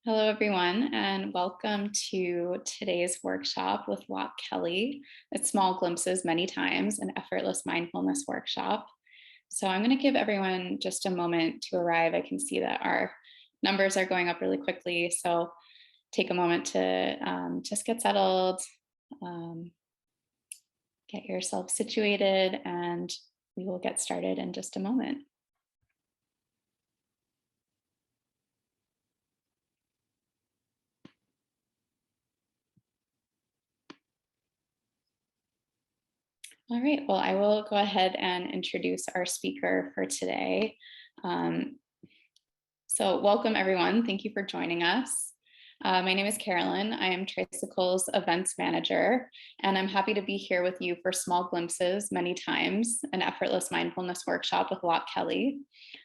Hello, everyone, and welcome to today's workshop with Loch Kelly. It's Small Glimpses Many Times, an Effortless Mindfulness workshop. So I'm going to give everyone just a moment to arrive. I can see that our numbers are going up really quickly. So take a moment to just get settled, um, get yourself situated, and we will get started in just a moment. All right, well, I will go ahead and introduce our speaker for today. So welcome everyone, thank you for joining us. My name is Carolyn, I am Tricycle's events manager, and I'm happy to be here with you for Small Glimpses Many Times, an Effortless Mindfulness workshop with Loch Kelly.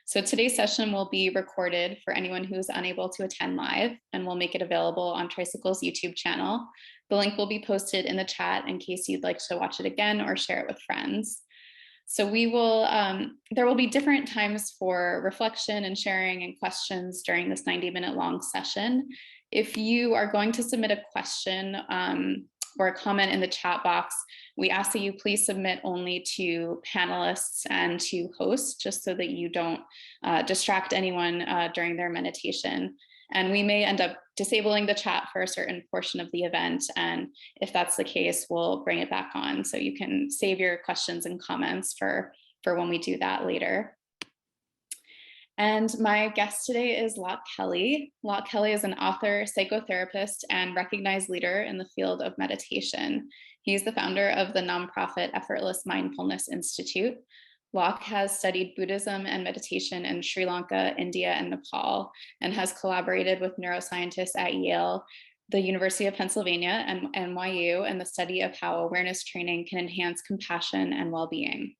So today's session will be recorded for anyone who's unable to attend live, and we'll make it available on Tricycle's YouTube channel. The link will be posted in the chat in case you'd like to watch it again or share it with friends. So there will be different times for reflection and sharing and questions during this 90-minute long session. If you are going to submit a question or a comment in the chat box, we ask that you please submit only to panelists and to hosts, just so that you don't distract anyone during their meditation. And we may end up disabling the chat for a certain portion of the event. And if that's the case, we'll bring it back on. So you can save your questions and comments for when we do that later. And my guest today is Loch Kelly. Loch Kelly is an author, psychotherapist, and recognized leader in the field of meditation. He's the founder of the nonprofit Effortless Mindfulness Institute. Loch has studied Buddhism and meditation in Sri Lanka, India, and Nepal, and has collaborated with neuroscientists at Yale, the University of Pennsylvania, and NYU in the study of how awareness training can enhance compassion and well-being.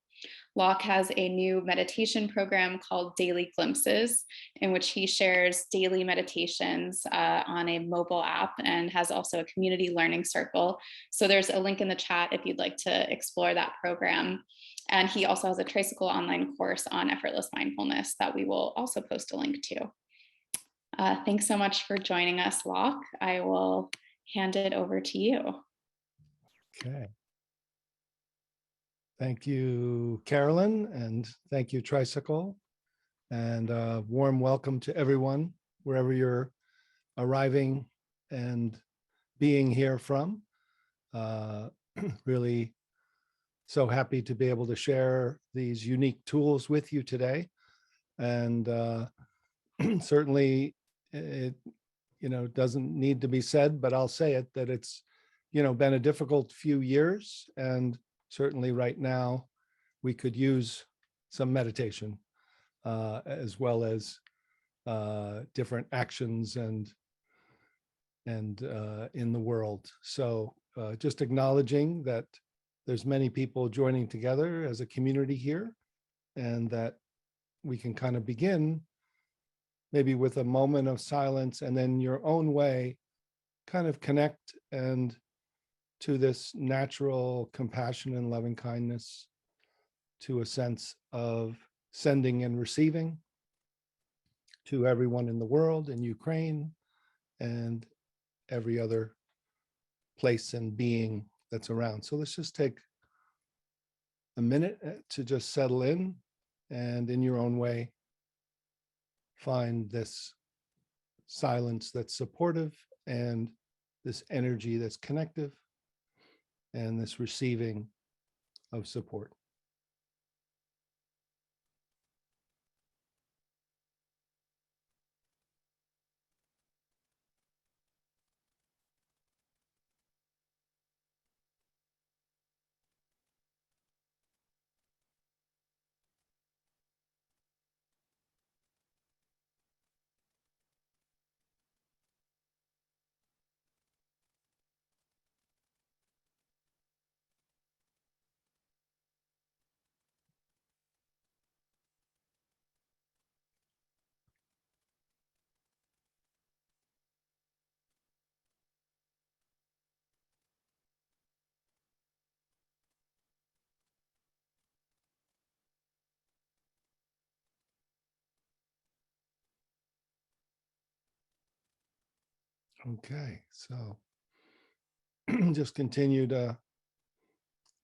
Loch has a new meditation program called Daily Glimpses, in which he shares daily meditations on a mobile app, and has also a community learning circle. So there's a link in the chat if you'd like to explore that program. And he also has a Tricycle online course on effortless mindfulness that we will also post a link to. Thanks so much for joining us, Loch. I will hand it over to you. Okay. Thank you, Carolyn, and thank you, Tricycle. And a warm welcome to everyone, wherever you're arriving and being here from. Really so happy to be able to share these unique tools with you today. And certainly it doesn't need to be said, but I'll say it, that it's been a difficult few years, and certainly right now we could use some meditation as well as different actions and in the world. So just acknowledging that there's many people joining together as a community here, and that we can kind of begin maybe with a moment of silence, and then your own way kind of connect and to this natural compassion and loving kindness, to a sense of sending and receiving to everyone in the world, in Ukraine, and every other place and being that's around. So let's just take a minute to just settle in, and in your own way, find this silence that's supportive, and this energy that's connective, and this receiving of support. Okay, so just continue to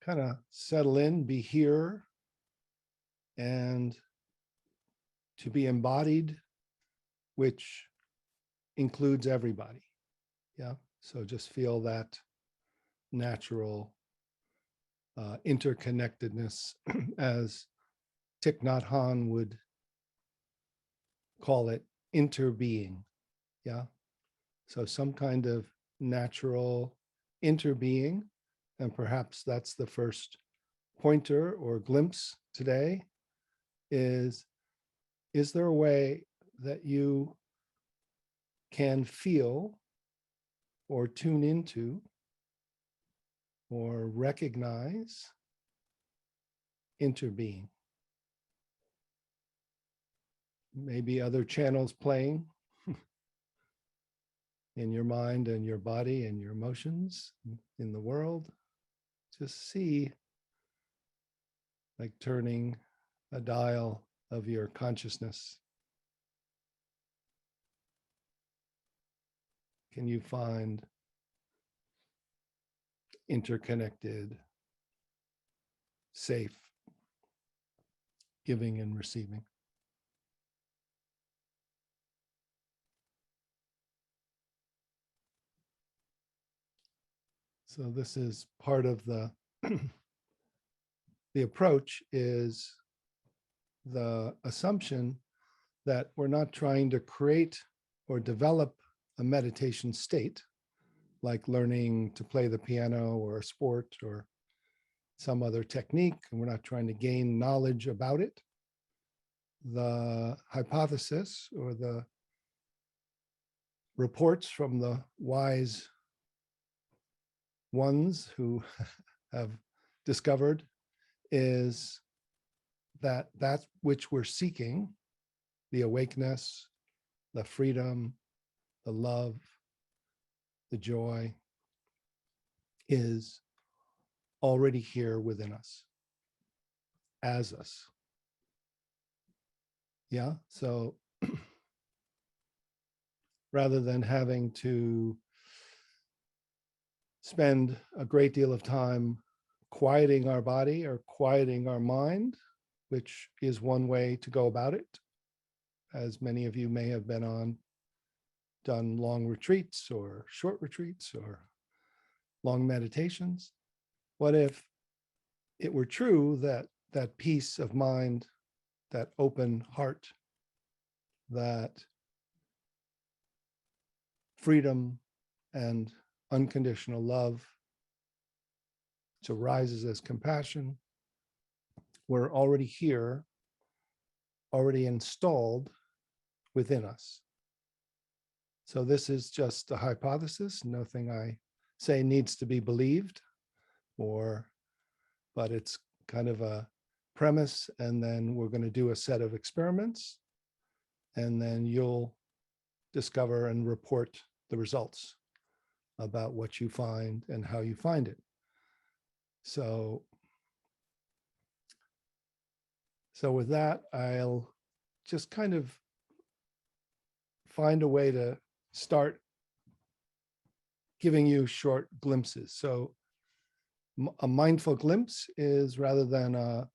kind of settle in, be here, and to be embodied, which includes everybody. Yeah. So just feel that natural interconnectedness, as Thich Nhat Hanh would call it, interbeing. Yeah. So some kind of natural interbeing. And perhaps that's the first pointer or glimpse today is there a way that you can feel or tune into or recognize interbeing? Maybe other channels playing in your mind and your body and your emotions in the world. Just see, like turning a dial of your consciousness. Can you find interconnected, safe giving and receiving? So this is part of the approach, is the assumption that we're not trying to create or develop a meditation state, like learning to play the piano or a sport or some other technique, and we're not trying to gain knowledge about it. The hypothesis or the reports from the wise ones who have discovered is that that which we're seeking, the awakeness, the freedom, the love, the joy, is already here within us, as us. Yeah. So rather than having to spend a great deal of time quieting our body or quieting our mind, which is one way to go about it, as many of you may have done long retreats or short retreats or long meditations. What if it were true that that peace of mind, that open heart, that freedom and unconditional love, which arises as compassion, were already here, already installed within us? So this is just a hypothesis. Nothing I say needs to be believed, but it's kind of a premise. And then we're going to do a set of experiments, and then you'll discover and report the results about what you find and how you find it. So with that, I'll just kind of find a way to start giving you short glimpses. So a mindful glimpse is, rather than a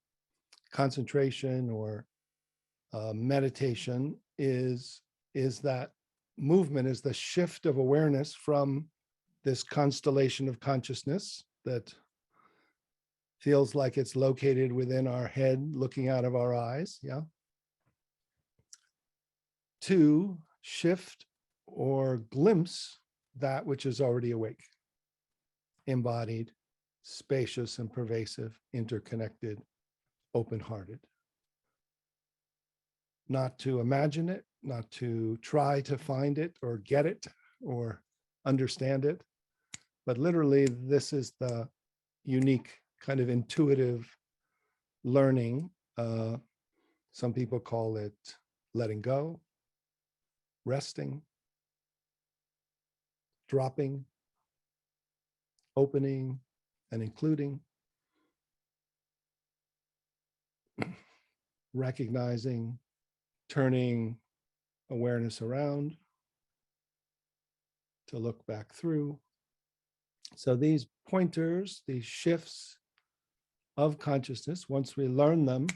concentration or meditation, is that movement, is the shift of awareness from this constellation of consciousness that feels like it's located within our head, looking out of our eyes, yeah, to shift or glimpse that which is already awake, embodied, spacious and pervasive, interconnected, open-hearted. Not to imagine it, not to try to find it or get it or understand it, but literally this is the unique kind of intuitive learning. Some people call it letting go, resting, dropping, opening, and including, recognizing, turning awareness around, to look back through. So these pointers, these shifts of consciousness, once we learn them,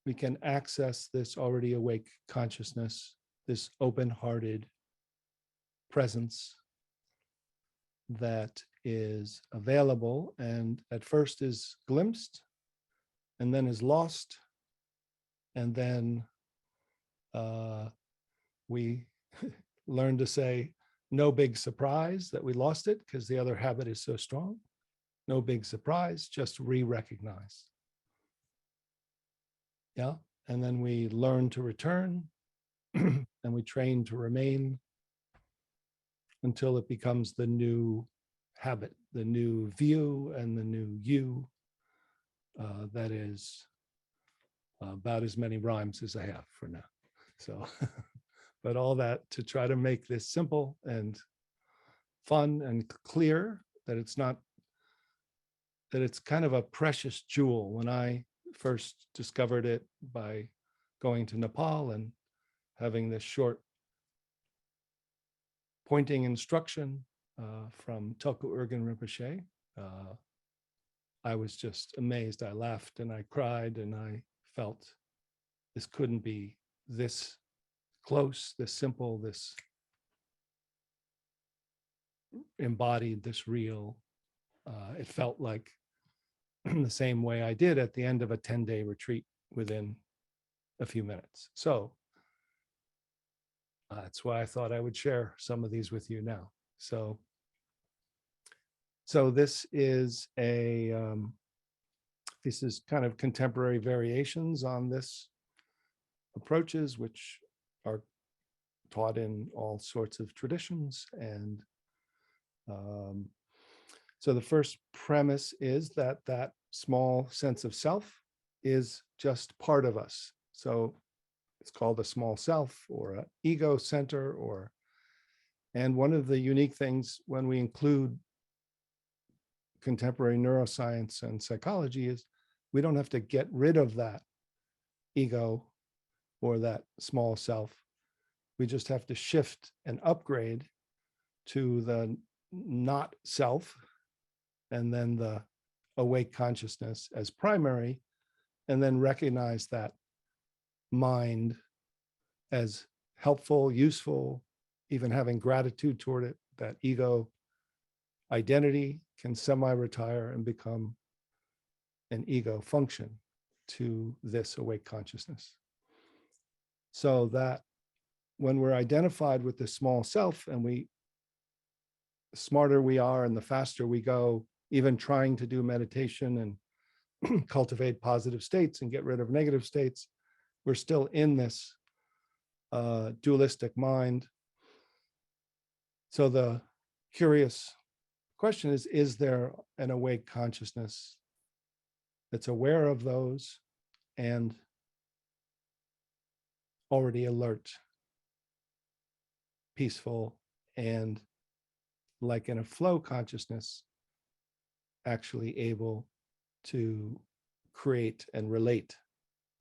we can access this already awake consciousness, this open-hearted presence that is available and at first is glimpsed and then is lost. And then we learn to say, no big surprise that we lost it because the other habit is so strong. No big surprise, just re-recognize. Yeah. And then we learn to return and we train to remain until it becomes the new habit, the new view and the new you. That is about as many rhymes as I have for now. So, but all that to try to make this simple and fun and clear, that it's not, that it's kind of a precious jewel. When I first discovered it by going to Nepal and having this short pointing instruction from Tulku Urgyen Rinpoche, I was just amazed. I laughed and I cried and I felt this couldn't be this close, this simple, this embodied, this real. It felt like the same way I did at the end of a 10-day retreat within a few minutes. So that's why I thought I would share some of these with you now. So this is this is kind of contemporary variations on this approaches, which are taught in all sorts of traditions. And so the first premise is that that small sense of self is just part of us. So it's called a small self or an ego center, and one of the unique things when we include contemporary neuroscience and psychology is we don't have to get rid of that ego or that small self. We just have to shift and upgrade to the not self, and then the awake consciousness as primary, and then recognize that mind as helpful, useful, even having gratitude toward it. That ego identity can semi-retire and become an ego function to this awake consciousness. So that when we're identified with the small self, and the smarter we are and the faster we go, even trying to do meditation and cultivate positive states and get rid of negative states, we're still in this dualistic mind. So the curious question is there an awake consciousness that's aware of those and already alert, peaceful, and like in a flow consciousness, actually able to create and relate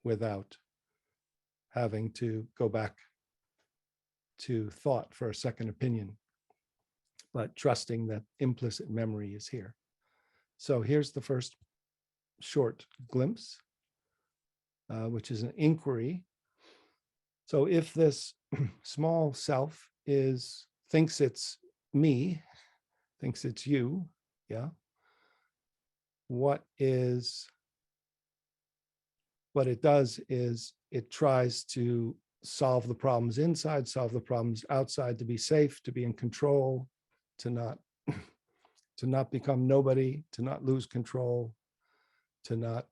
without having to go back to thought for a second opinion, but trusting that implicit memory is here. So here's the first short glimpse, which is an inquiry. So if this small self thinks it's me, thinks it's you, yeah, what it does is it tries to solve the problems inside, solve the problems outside, to be safe, to be in control, to not become nobody, to not lose control, to not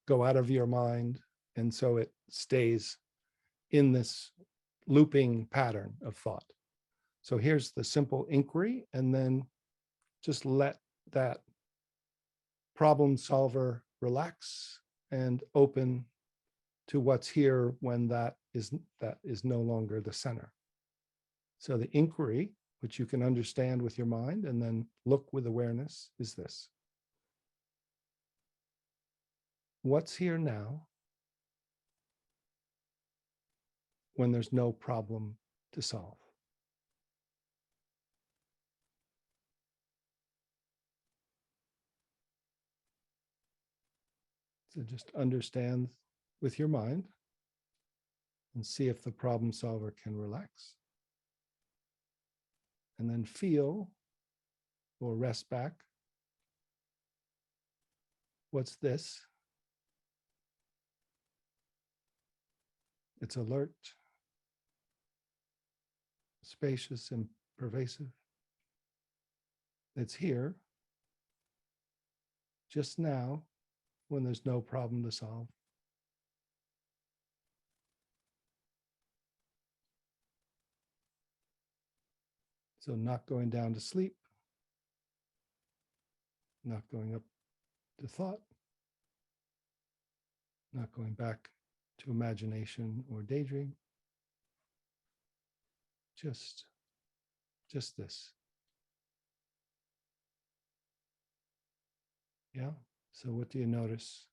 go out of your mind. And so it stays in this looping pattern of thought. So here's the simple inquiry, and then just let that problem solver relax and open to what's here when that is no longer the center. So the inquiry, which you can understand with your mind and then look with awareness, is this. What's here now when there's no problem to solve? So just understand with your mind and see if the problem solver can relax. And then feel or rest back. What's this? It's alert, spacious, and pervasive. It's here, just now, when there's no problem to solve. So not going down to sleep, not going up to thought, not going back to imagination or daydream. Just this. Yeah. So what do you notice?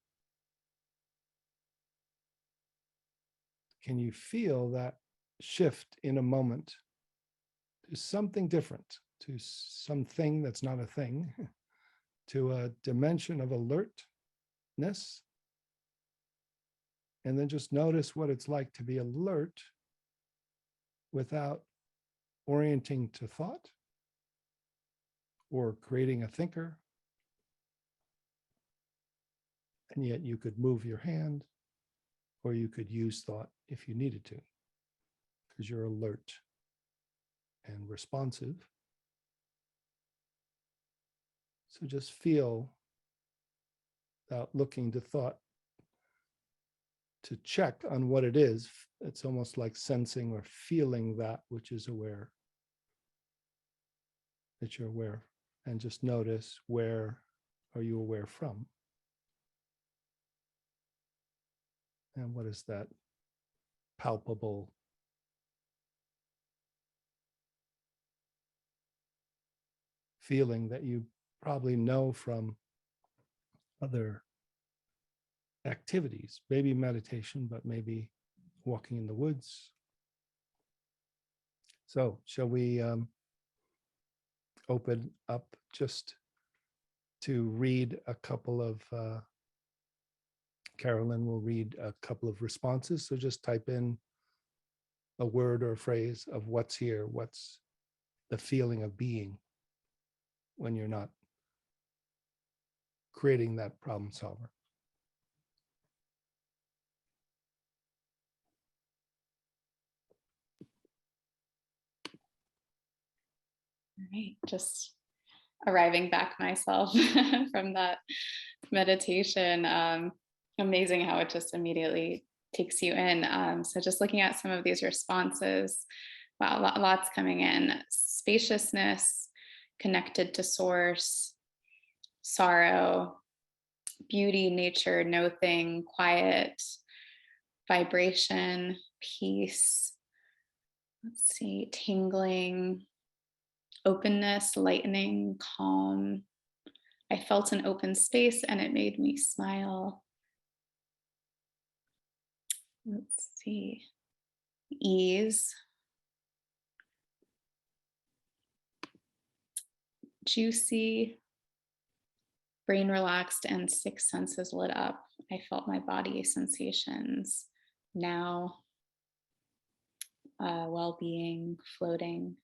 Can you feel that shift in a moment to something different, to something that's not a thing, to a dimension of alertness? And then just notice what it's like to be alert without orienting to thought or creating a thinker. And yet you could move your hand or you could use thought if you needed to, because you're alert and responsive. So just feel, without looking to thought, to check on what it is. It's almost like sensing or feeling that which is aware, that you're aware. And just notice, where are you aware from? And what is that palpable feeling that you probably know from other activities, maybe meditation, but maybe walking in the woods. So shall we open up just to read a couple of, Carolyn will read a couple of responses. So just type in a word or a phrase of what's here, what's the feeling of being when you're not creating that problem solver. All right, just arriving back myself from that meditation. Amazing how it just immediately takes you in. So just looking at some of these responses, wow, lots coming in. Spaciousness, connected to source, sorrow, beauty, nature, no thing, quiet, vibration, peace. Let's see, tingling, openness, lightening, calm. I felt an open space and it made me smile. Let's see, ease, juicy, brain relaxed, and six senses lit up. I felt my body sensations. Now, well-being, floating.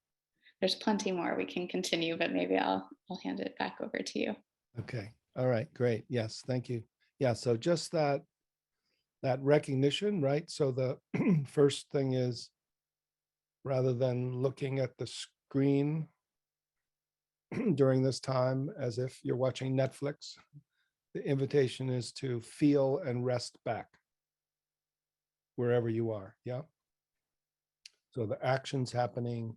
There's plenty more we can continue, but maybe I'll hand it back over to you. Okay. All right. Great. Yes. Thank you. Yeah. So just that recognition, right? So the first thing is, rather than looking at the screen during this time as if you're watching Netflix, the invitation is to feel and rest back wherever you are. Yeah. So the actions happening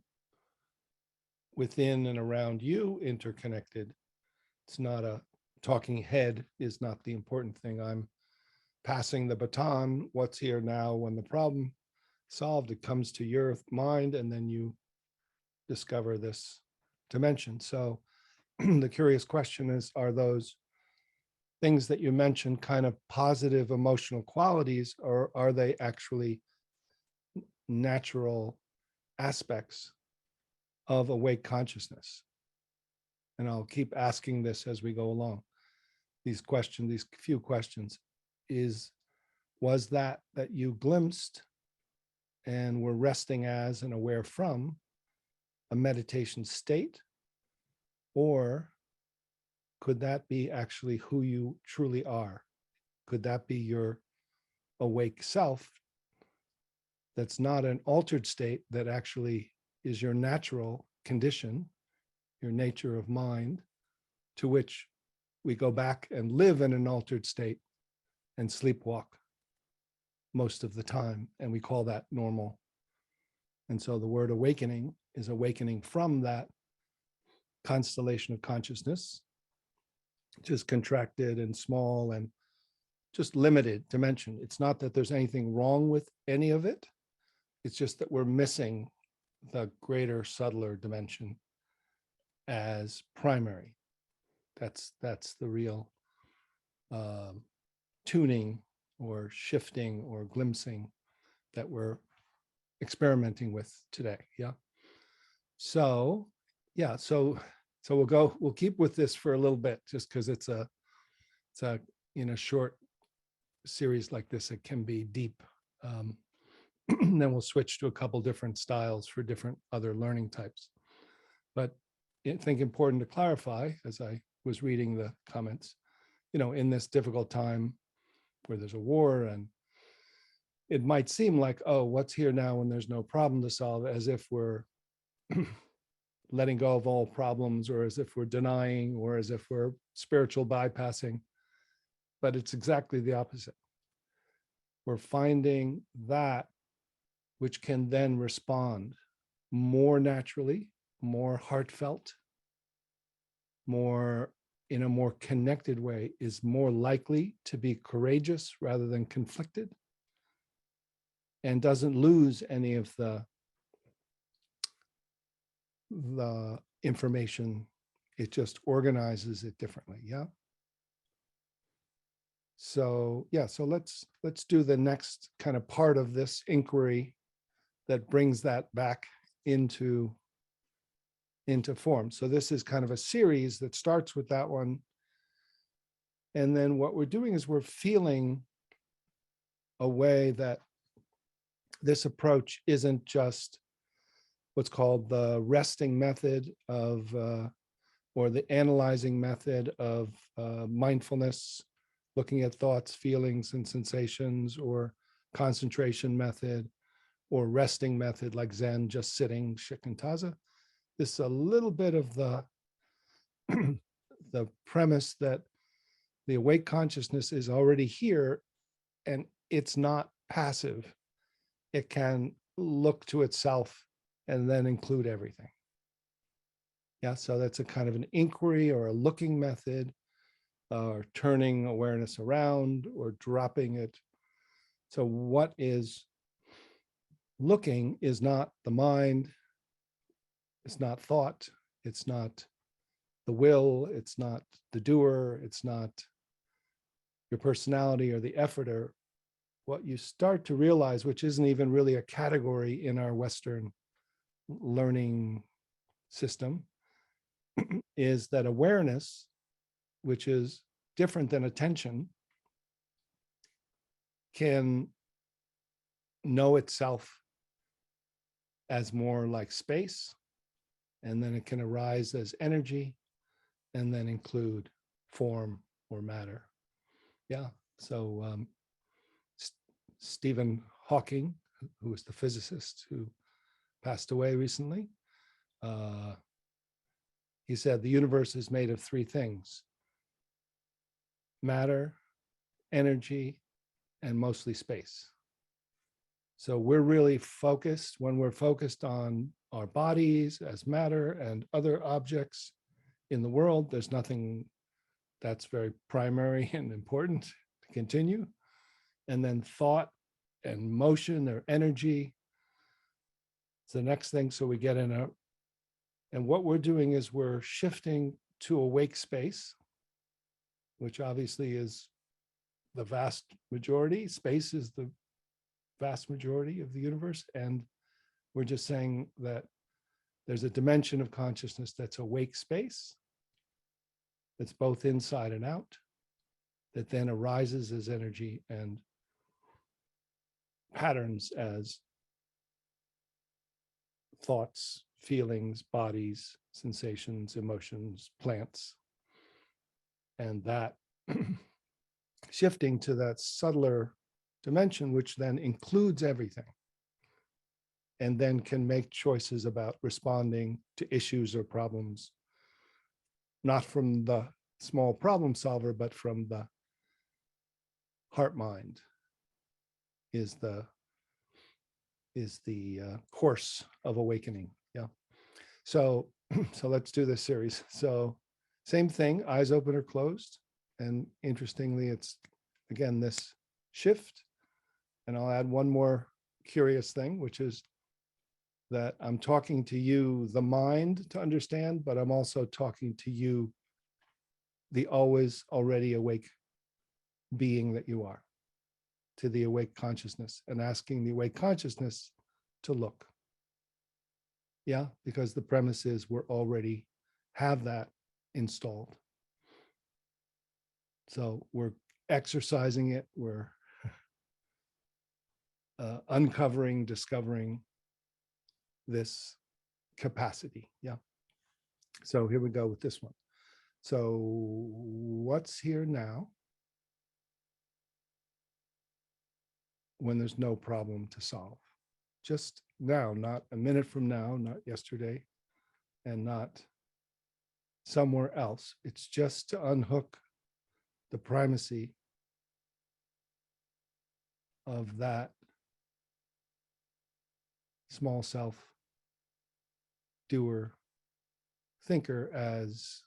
within and around you, interconnected. It's not a talking head, is not the important thing. I'm passing the baton. What's here now? When the problem solved, it comes to your mind, and then you discover this dimension. So the curious question is, are those things that you mentioned kind of positive emotional qualities, or are they actually natural aspects of awake consciousness? And I'll keep asking this as we go along. These few questions. was that you glimpsed and were resting as and aware from a meditation state? Or could that be actually who you truly are? Could that be your awake self that's not an altered state, that actually is your natural condition, your nature of mind, to which we go back and live in an altered state and sleepwalk most of the time, and we call that normal. And so the word awakening is awakening from that constellation of consciousness, just contracted and small and just limited dimension. It's not that there's anything wrong with any of it. It's just that we're missing the greater, subtler dimension as primary. That's the real tuning or shifting or glimpsing that we're experimenting with today. Yeah. So we'll keep with this for a little bit, just because it's a in a short series like this, it can be deep. Then we'll switch to a couple different styles for different other learning types. But I think important to clarify, as I was reading the comments, in this difficult time where there's a war, and it might seem like, oh, what's here now when there's no problem to solve, as if we're letting go of all problems, or as if we're denying, or as if we're spiritual bypassing. But it's exactly the opposite. We're finding that which can then respond more naturally, more heartfelt, more in a more connected way, is more likely to be courageous rather than conflicted, and doesn't lose any of the information. It just organizes it differently. Yeah. So let's do the next kind of part of this inquiry that brings that back into form. So this is kind of a series that starts with that one. And then what we're doing is we're feeling a way that this approach isn't just what's called the resting method of, or the analyzing method of mindfulness, looking at thoughts, feelings, and sensations, or concentration method, or resting method like Zen, just sitting, shikantaza. This is a little bit of the the premise that the awake consciousness is already here, and it's not passive. It can look to itself and then include everything. Yeah, so that's a kind of an inquiry or a looking method, or turning awareness around or dropping it. So what is looking is not the mind, it's not thought, it's not the will, it's not the doer, it's not your personality or the efforter. What you start to realize, which isn't even really a category in our Western learning system, is that awareness, which is different than attention, can know itself as more like space, and then it can arise as energy, and then include form or matter. Yeah. So Stephen Hawking, who was the physicist who passed away recently, he said the universe is made of three things: matter, energy, and mostly space. So we're really focused, when we're focused on our bodies as matter and other objects in the world, there's nothing that's very primary and important to continue. And then thought and motion or energy is the next thing. So we get in a, and what we're doing is we're shifting to awake space, which obviously is the vast majority. Space is the vast majority of the universe. And we're just saying that there's a dimension of consciousness that's awake space, that's both inside and out, that then arises as energy and patterns as thoughts, feelings, bodies, sensations, emotions, plants. And that shifting to that subtler dimension, which then includes everything, and then can make choices about responding to issues or problems, not from the small problem solver, but from the heart mind, is the course of awakening. Yeah. So let's do this series. So same thing, eyes open or closed. And interestingly, it's again this shift. And I'll add one more curious thing, which is that I'm talking to you, the mind, to understand, but I'm also talking to you, the always already awake being that you are, to the awake consciousness, and asking the awake consciousness to look. Yeah, because the premise is we're already have that installed. So we're exercising it, we're uncovering, discovering this capacity. Yeah. So here we go with this one. So what's here now when there's no problem to solve? Just now, not a minute from now, not yesterday, and not somewhere else. It's just to unhook the primacy of that small self doer thinker as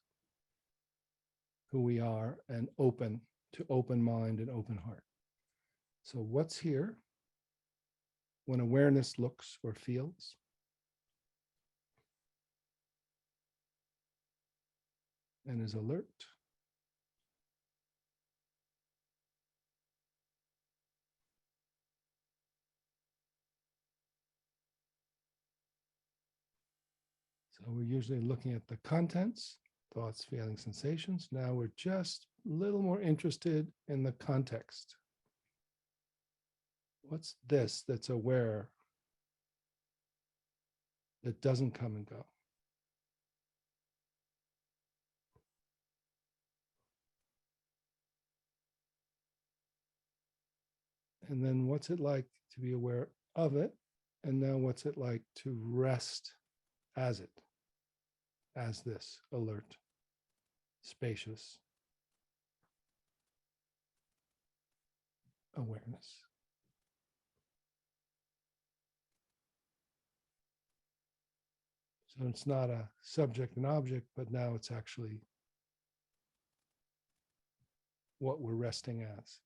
who we are, and open to open mind and open heart. So what's here when awareness looks or feels? And is alert. So we're usually looking at the contents, thoughts, feelings, sensations. Now we're just a little more interested in the context. What's this that's aware, that doesn't come and go? And then what's it like to be aware of it? And now what's it like to rest as it, as this alert, spacious awareness? So it's not a subject and object, but now it's actually what we're resting as.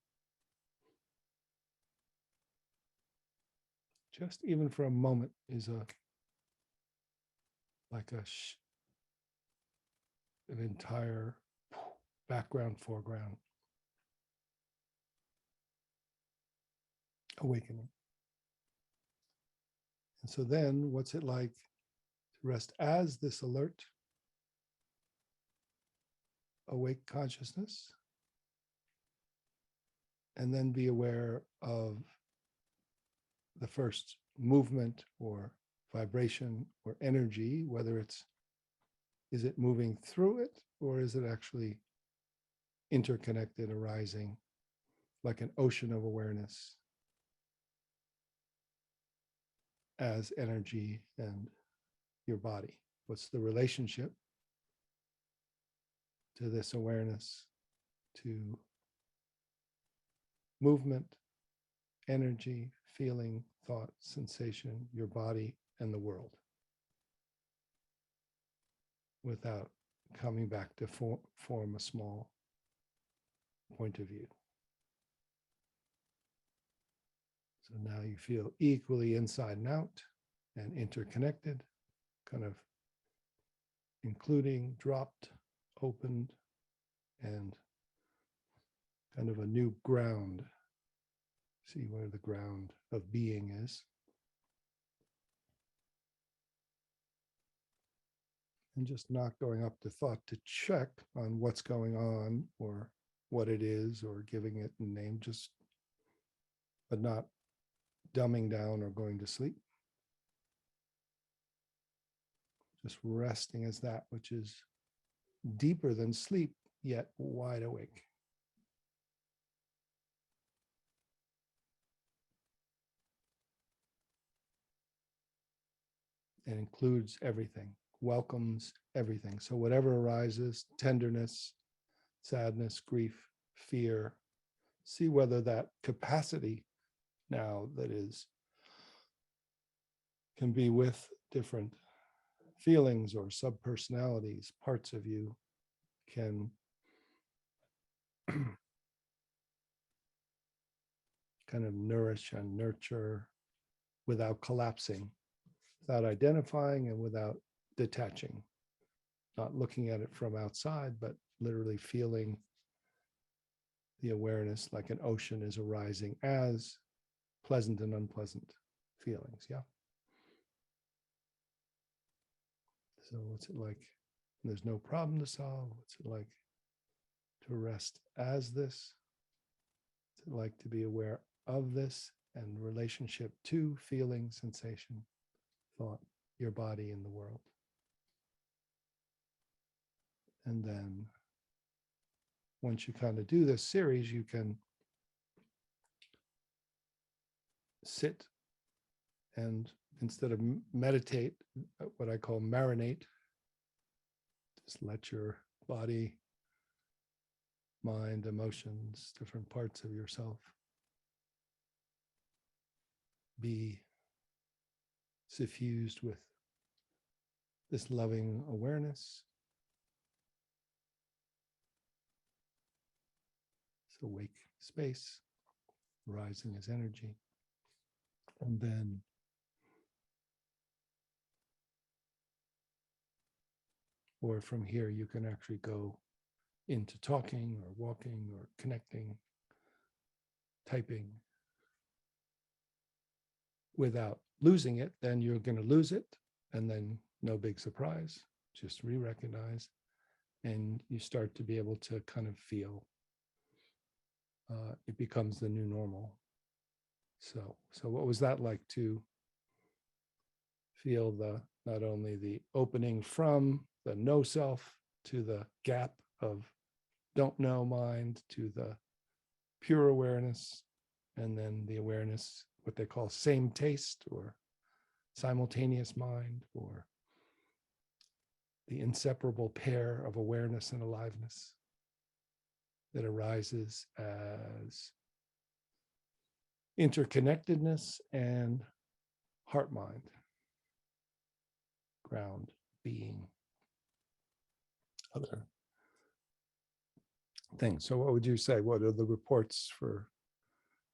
Just even for a moment is like an entire background, foreground awakening. And so then what's it like to rest as this alert, awake consciousness, and then be aware of the first movement or vibration or energy, whether is it moving through it, or is it actually interconnected, arising like an ocean of awareness as energy and your body? What's the relationship to this awareness, to movement, energy, feeling, thought, sensation, your body, and the world, without coming back to form a small point of view? So now you feel equally inside and out and interconnected, kind of including, dropped, opened, and kind of a new ground. See where the ground of being is. And just not going up to thought to check on what's going on or what it is or giving it a name, just, but not dumbing down or going to sleep. Just resting as that which is deeper than sleep, yet wide awake. And includes everything, welcomes everything. So whatever arises, tenderness, sadness, grief, fear, see whether that capacity now that is can be with different feelings or subpersonalities, parts of you can kind of nourish and nurture without collapsing, without identifying and without detaching, not looking at it from outside, but literally feeling the awareness like an ocean is arising as pleasant and unpleasant feelings. Yeah. So what's it like? There's no problem to solve. What's it like to rest as this? What's it like to be aware of this and relationship to feeling, sensation, thought, your body, and the world? And then once you kind of do this series, you can sit and instead of meditate, what I call marinate, just let your body, mind, emotions, different parts of yourself be suffused with this loving awareness. So awake space, rising as energy. And then or from here, you can actually go into talking or walking or connecting, typing without losing it. Then you're going to lose it. And then no big surprise, just re-recognize. And you start to be able to kind of feel it becomes the new normal. So what was that like to feel the not only the opening from the no self to the gap of don't know mind to the pure awareness, and then the awareness, what they call same taste or simultaneous mind, or the inseparable pair of awareness and aliveness that arises as interconnectedness and heart mind, ground, being, other things. So what would you say? What are the reports for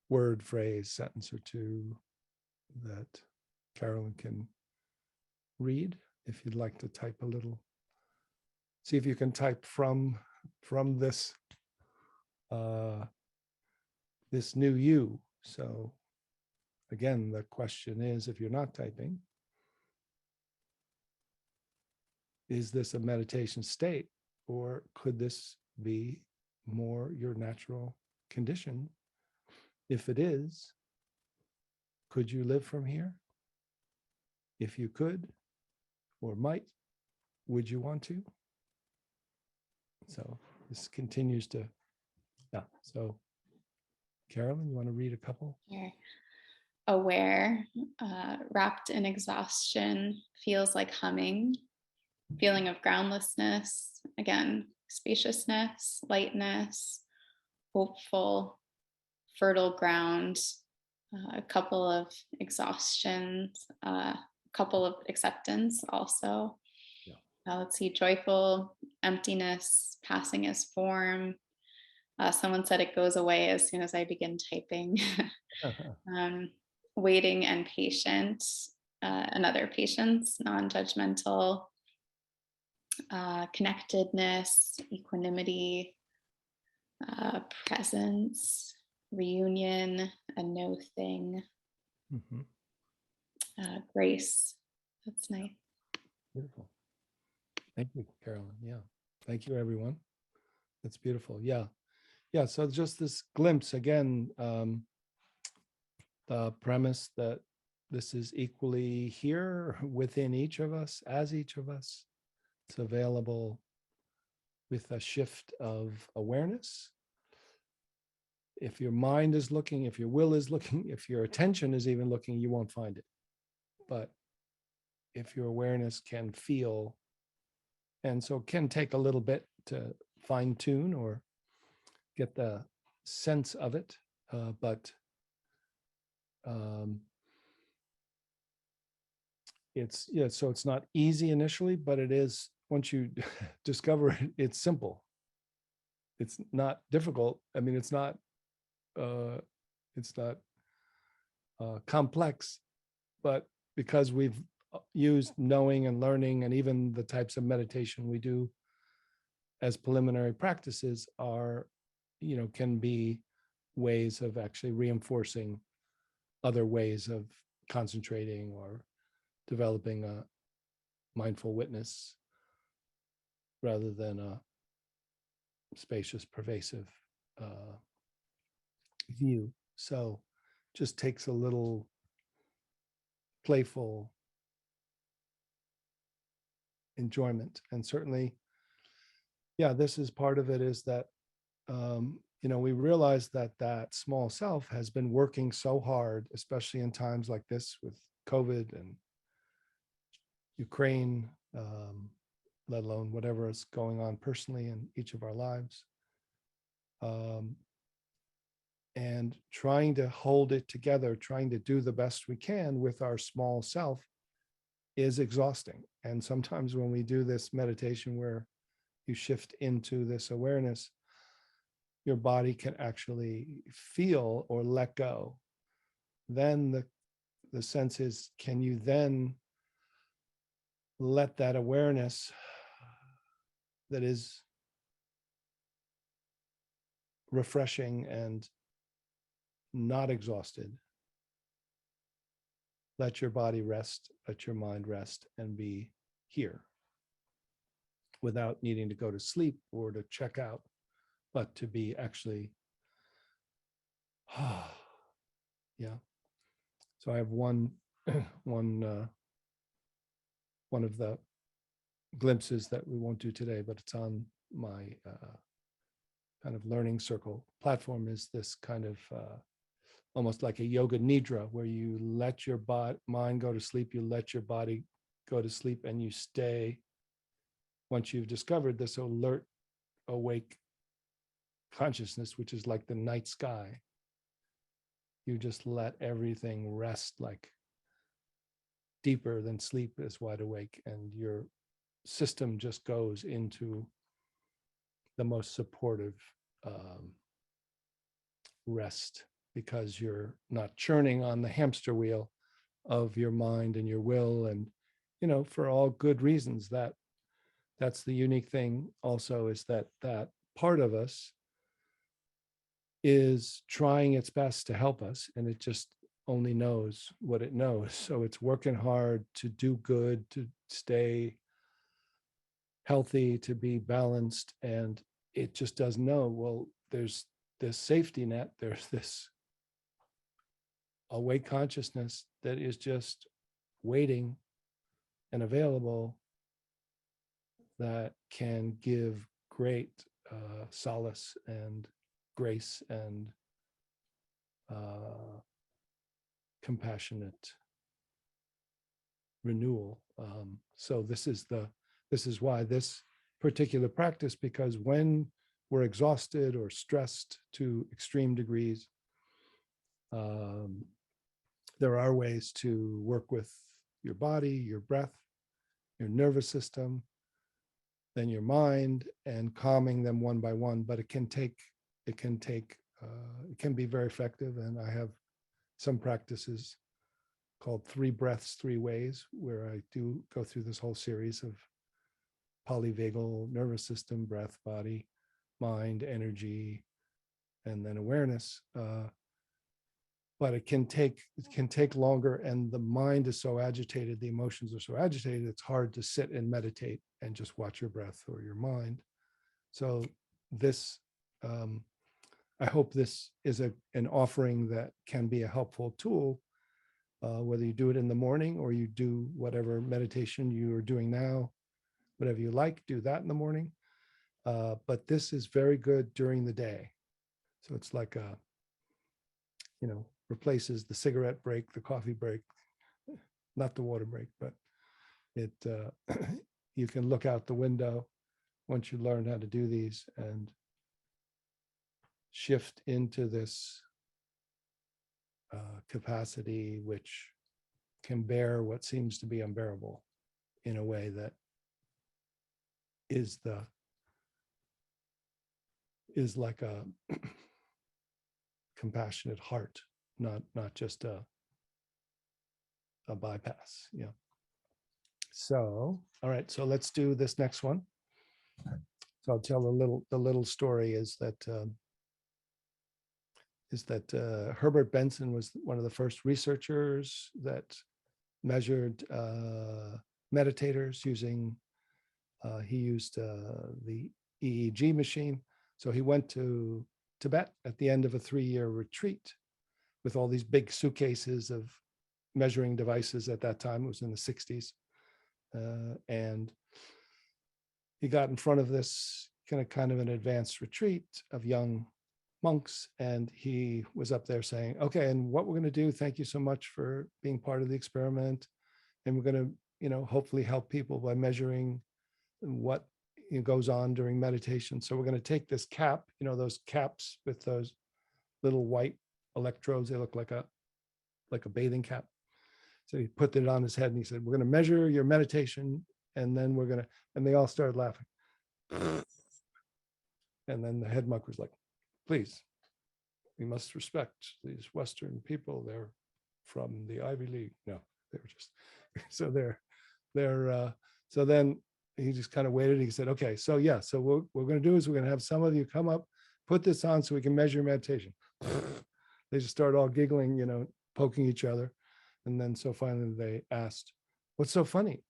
word, phrase, sentence or two that Carolyn can read? If you'd like to type a little, see if you can type from this this new you. So again, the question is, if you're not typing, is this a meditation state, or could this be more your natural condition? If it is, could you live from here? If you could or might, would you want to? So this continues to, yeah. So Carolyn, you want to read a couple? Sure. Aware, wrapped in exhaustion, feels like humming, feeling of groundlessness, again, spaciousness, lightness, hopeful, fertile ground, a couple of exhaustions, a couple of acceptance also. Yeah. Let's see, joyful, emptiness, passing as form. Someone said it goes away as soon as I begin typing. Waiting and patient, another patience, non-judgmental, connectedness, equanimity, presence, reunion, a no thing, grace. That's nice. Beautiful. Thank you, Carolyn. Yeah. Thank you, everyone. That's beautiful. Yeah. yeah, so just this glimpse again, the premise that this is equally here within each of us, as each of us. It's available with a shift of awareness. If your mind is looking, if your will is looking, if your attention is even looking, you won't find it. But if your awareness can feel, and so it can take a little bit to fine tune or get the sense of it, but it's, yeah, so it's not easy initially, but it is, once you discover it, it's simple. It's not difficult. I mean, uh, it's not complex, but because we've used knowing and learning, and even the types of meditation we do as preliminary practices are, can be ways of actually reinforcing other ways of concentrating or developing a mindful witness rather than a spacious, pervasive view. So just takes a little playful enjoyment. And certainly, yeah, this is part of it, is that, we realize that that small self has been working so hard, especially in times like this with COVID and Ukraine, let alone whatever is going on personally in each of our lives. And trying to hold it together, trying to do the best we can with our small self is exhausting. And sometimes when we do this meditation where you shift into this awareness, your body can actually feel or let go. Then the sense is, can you then let that awareness that is refreshing and not exhausted, let your body rest, let your mind rest, and be here without needing to go to sleep or to check out, but to be actually, yeah. So I have one of the glimpses that we won't do today, but it's on my kind of learning circle platform, is this kind of almost like a yoga nidra, where you let your mind go to sleep, you let your body go to sleep, and you stay. Once you've discovered this alert, awake consciousness, which is like the night sky, you just let everything rest, like deeper than sleep is wide awake, and your system just goes into the most supportive rest, because you're not churning on the hamster wheel of your mind and your will, and for all good reasons. That's the unique thing also, is that part of us is trying its best to help us, and it just only knows what it knows. So it's working hard to do good, to stay healthy, to be balanced, and it just doesn't know, well, there's this safety net, there's this awake consciousness that is just waiting and available, that can give great solace and grace and compassionate renewal. So this is why this particular practice, because when we're exhausted or stressed to extreme degrees, there are ways to work with your body, your breath, your nervous system, then your mind, and calming them one by one. But it can be very effective. And I have some practices called 3 breaths, 3 ways, where I do go through this whole series of polyvagal nervous system, breath, body, mind, energy, and then awareness. But it can take longer, and the mind is so agitated, the emotions are so agitated, it's hard to sit and meditate and just watch your breath or your mind. So this I hope this is an offering that can be a helpful tool, whether you do it in the morning or you do whatever meditation you are doing now, whatever you like, do that in the morning. But this is very good during the day. So it's like replaces the cigarette break, the coffee break, not the water break, but it you can look out the window once you learn how to do these and shift into this capacity which can bear what seems to be unbearable in a way that is like a compassionate heart, not just a bypass. Yeah. So, all right. So let's do this next one. So I'll tell the little story is that Herbert Benson was one of the first researchers that measured meditators using. He used the EEG machine. So he went to Tibet at the end of a 3-year retreat with all these big suitcases of measuring devices at that time. It was in the 60s. And he got in front of this kind of an advanced retreat of young monks. And he was up there saying, okay, and what we're going to do, thank you so much for being part of the experiment. And we're going to, hopefully help people by measuring what goes on during meditation. So we're going to take this cap, those caps with those little white electrodes. They look like a bathing cap. So he put it on his head and he said, we're going to measure your meditation. And then and they all started laughing. And then the head monk was like, please, we must respect these Western people. They're from the Ivy League. No, they were just, so so then he just kind of waited. He said, okay, so yeah, so what we're going to do is we're going to have some of you come up, put this on so we can measure meditation. They just started all giggling, poking each other. And then so finally they asked, what's so funny?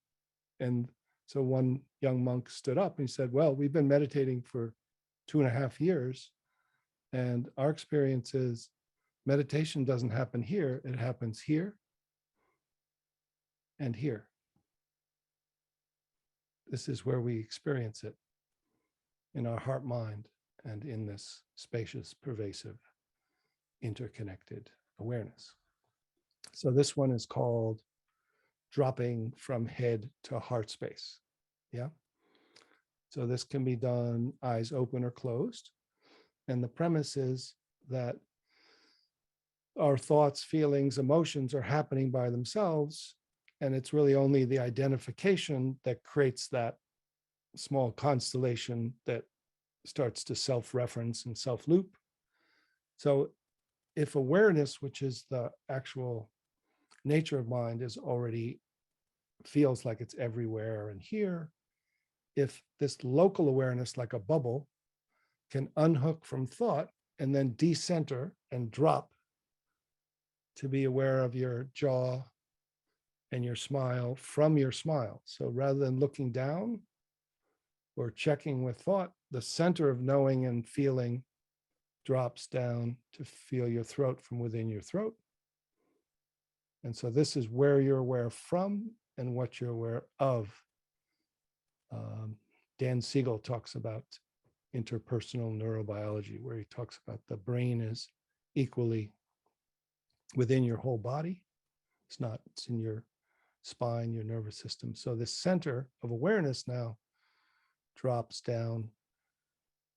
And so one young monk stood up and he said, well, we've been meditating for 2.5 years. And our experience is meditation doesn't happen here. It happens here and here. This is where we experience it in our heart mind and in this spacious, pervasive, interconnected awareness. So this one is called dropping from head to heart space. Yeah. So this can be done eyes open or closed. And the premise is that our thoughts, feelings, emotions are happening by themselves. And it's really only the identification that creates that small constellation that starts to self-reference and self-loop. So if awareness, which is the actual nature of mind, is already feels like it's everywhere and here, if this local awareness, like a bubble, can unhook from thought and then decenter and drop to be aware of your jaw and your smile from your smile. So rather than looking down or checking with thought, the center of knowing and feeling drops down to feel your throat from within your throat. And so this is where you're aware from and what you're aware of. Dan Siegel talks about interpersonal neurobiology, where he talks about the brain is equally within your whole body. It's in your spine, your nervous system. So this center of awareness now drops down.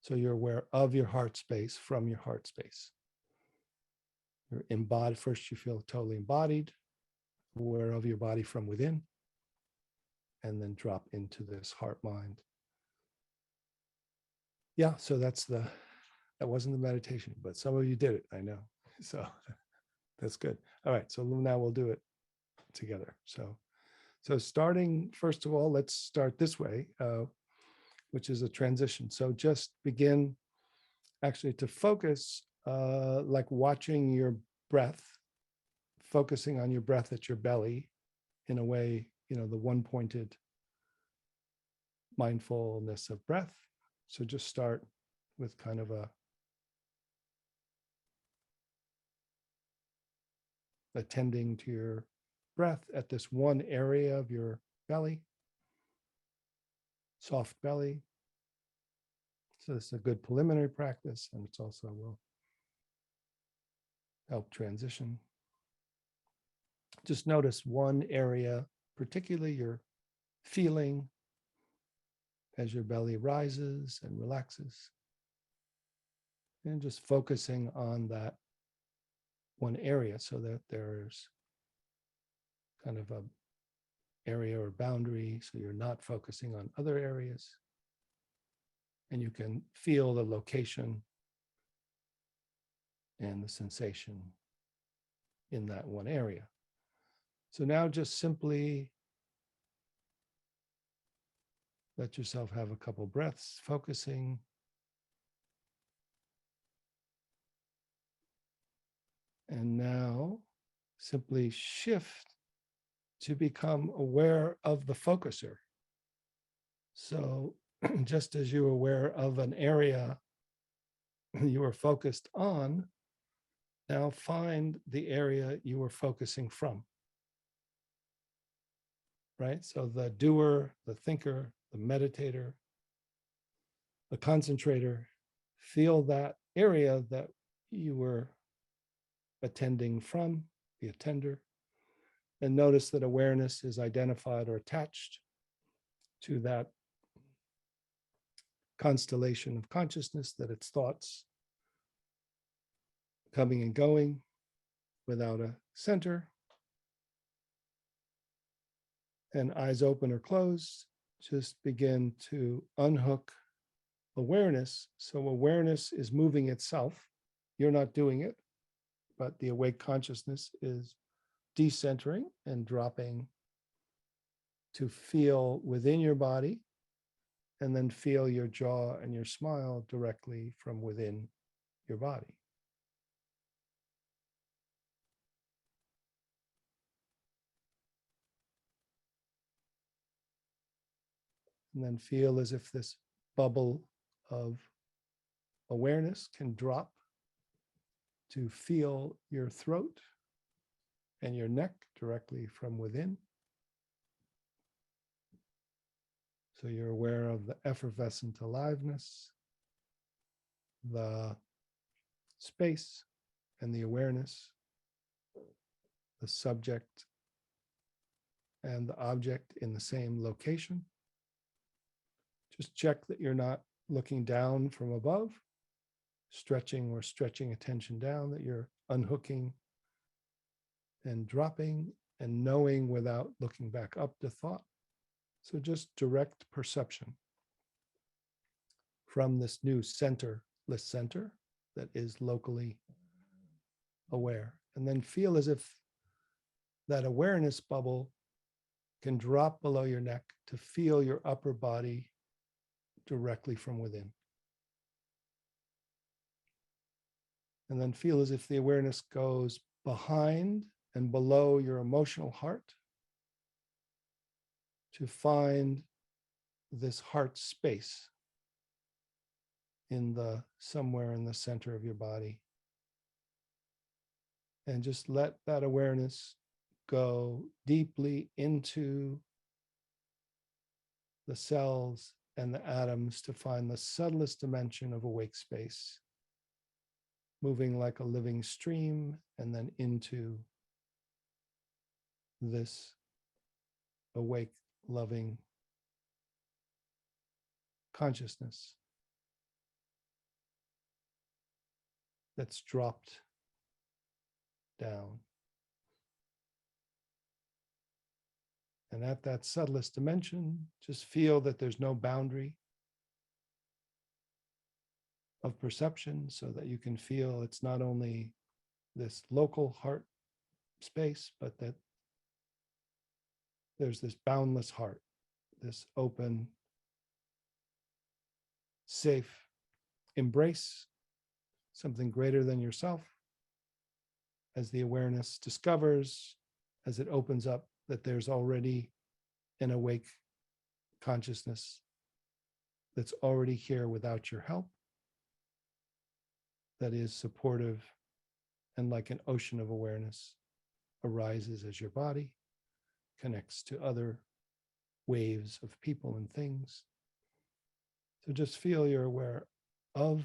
So you're aware of your heart space from your heart space. You're embodied. First, you feel totally embodied, aware of your body from within, and then drop into this heart mind. Yeah, so that wasn't the meditation, but some of you did it, I know. So that's good. All right, so now we'll do it together. So starting, first of all, let's start this way, which is a transition. So just begin actually to focus, like watching your breath, focusing on your breath at your belly in a way, the one-pointed mindfulness of breath. So just start with kind of a attending to your breath at this one area of your belly, soft belly. So this is a good preliminary practice, and it's also will help transition. Just notice one area, particularly you're feeling as your belly rises and relaxes, and just focusing on that one area so that there's kind of a area or boundary, so you're not focusing on other areas, and you can feel the location and the sensation in that one area. So now just simply let yourself have a couple breaths, focusing. And now simply shift to become aware of the focuser. So just as you're aware of an area you are focused on, now find the area you are focusing from. Right? So the doer, the thinker, the meditator, the concentrator, feel that area that you were attending from, the attender, and notice that awareness is identified or attached to that constellation of consciousness, that it's thoughts coming and going without a center. And eyes open or closed, just begin to unhook awareness. So awareness is moving itself. You're not doing it, but the awake consciousness is decentering and dropping to feel within your body, and then feel your jaw and your smile directly from within your body. And then feel as if this bubble of awareness can drop to feel your throat and your neck directly from within. So you're aware of the effervescent aliveness, the space and the awareness, the subject and the object in the same location. Just check that you're not looking down from above, stretching attention down, that you're unhooking and dropping and knowing without looking back up to thought. So just direct perception from this new centerless center that is locally aware. And then feel as if that awareness bubble can drop below your neck to feel your upper body directly from within. And then feel as if the awareness goes behind and below your emotional heart to find this heart space somewhere in the center of your body. And just let that awareness go deeply into the cells and the atoms to find the subtlest dimension of awake space, moving like a living stream, and then into this awake, loving consciousness that's dropped down. And at that subtlest dimension, just feel that there's no boundary of perception, so that you can feel it's not only this local heart space, but that there's this boundless heart, this open, safe embrace, something greater than yourself, as the awareness discovers, as it opens up, that there's already an awake consciousness that's already here without your help, that is supportive and like an ocean of awareness arises as your body connects to other waves of people and things. So just feel you're aware of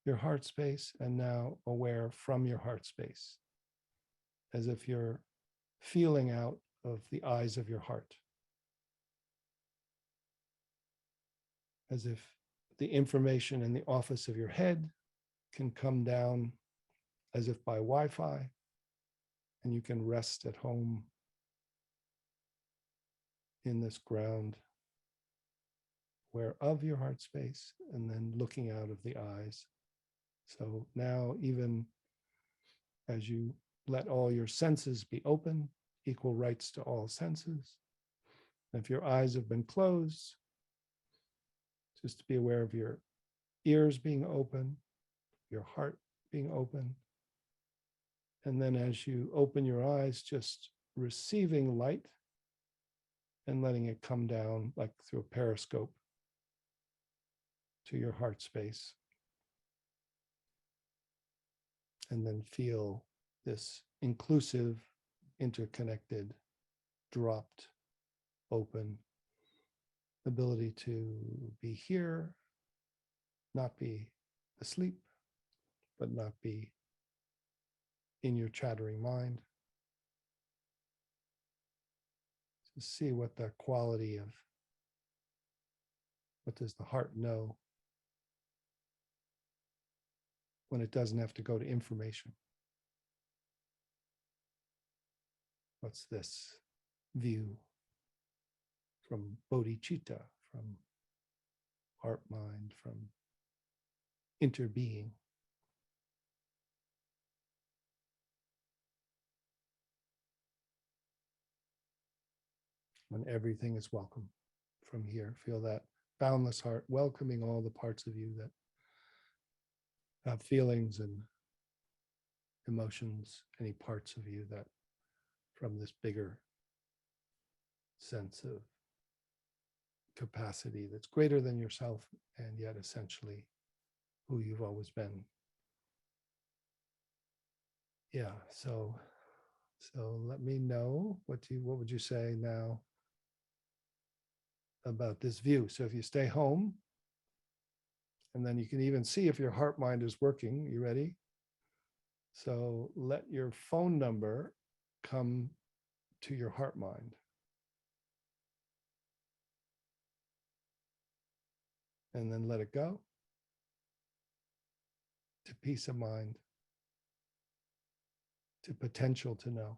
your heart space and now aware from your heart space, as if you're feeling out of the eyes of your heart, as if the information in the office of your head can come down as if by Wi-Fi, and you can rest at home in this ground where of your heart space, and then looking out of the eyes. So now, even as you let all your senses be open, equal rights to all senses. If your eyes have been closed, just to be aware of your ears being open, your heart being open. And then as you open your eyes, just receiving light and letting it come down like through a periscope to your heart space. And then feel this inclusive, interconnected, dropped, open ability to be here, not be asleep, but not be in your chattering mind. To see what the quality of, what does the heart know when it doesn't have to go to information. What's this view from bodhicitta, from heart mind, from interbeing? When everything is welcome from here, feel that boundless heart welcoming all the parts of you that have feelings and emotions, any parts of you that from this bigger sense of capacity that's greater than yourself and yet essentially who you've always been. Yeah, so let me know what would you say now about this view. So if you stay home, and then you can even see if your heart mind is working. You ready? So let your phone number come to your heart mind. And then let it go to peace of mind, to potential to know.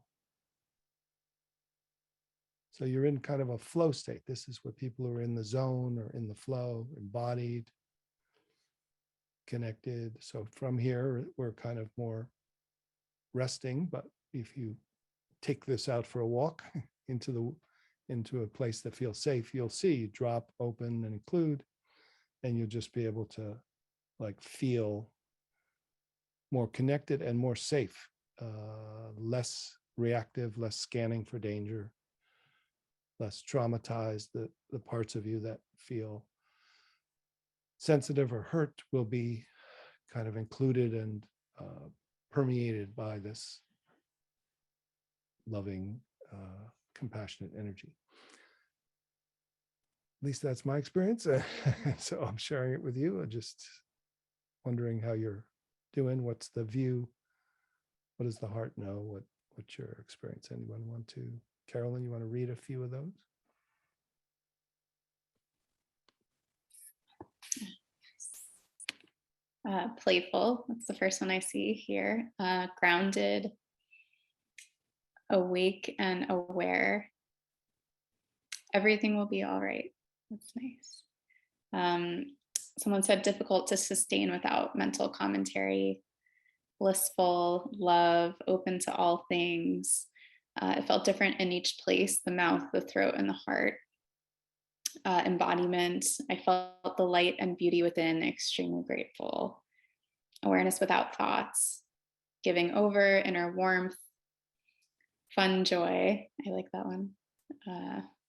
So you're in kind of a flow state. This is what people who are in the zone or in the flow, embodied, connected. So from here, we're kind of more resting, but if you take this out for a walk into a place that feels safe, you'll see you drop, open, and include, and you'll just be able to like feel more connected and more safe, less reactive, less scanning for danger, less traumatized. The parts of you that feel sensitive or hurt will be kind of included and permeated by this loving, compassionate energy. At least that's my experience. So I'm sharing it with you. I'm just wondering how you're doing. What's the view? What does the heart know? What's your experience? Anyone want to? Carolyn, you want to read a few of those? Playful, that's the first one I see here. Grounded, awake and aware. Everything will be all right. That's nice. Someone said difficult to sustain without mental commentary. Blissful, love, open to all things. It felt different in each place, the mouth, the throat, and the heart. Embodiment, I felt the light and beauty within, extremely grateful. Awareness without thoughts, giving over, inner warmth, fun joy. I like that one.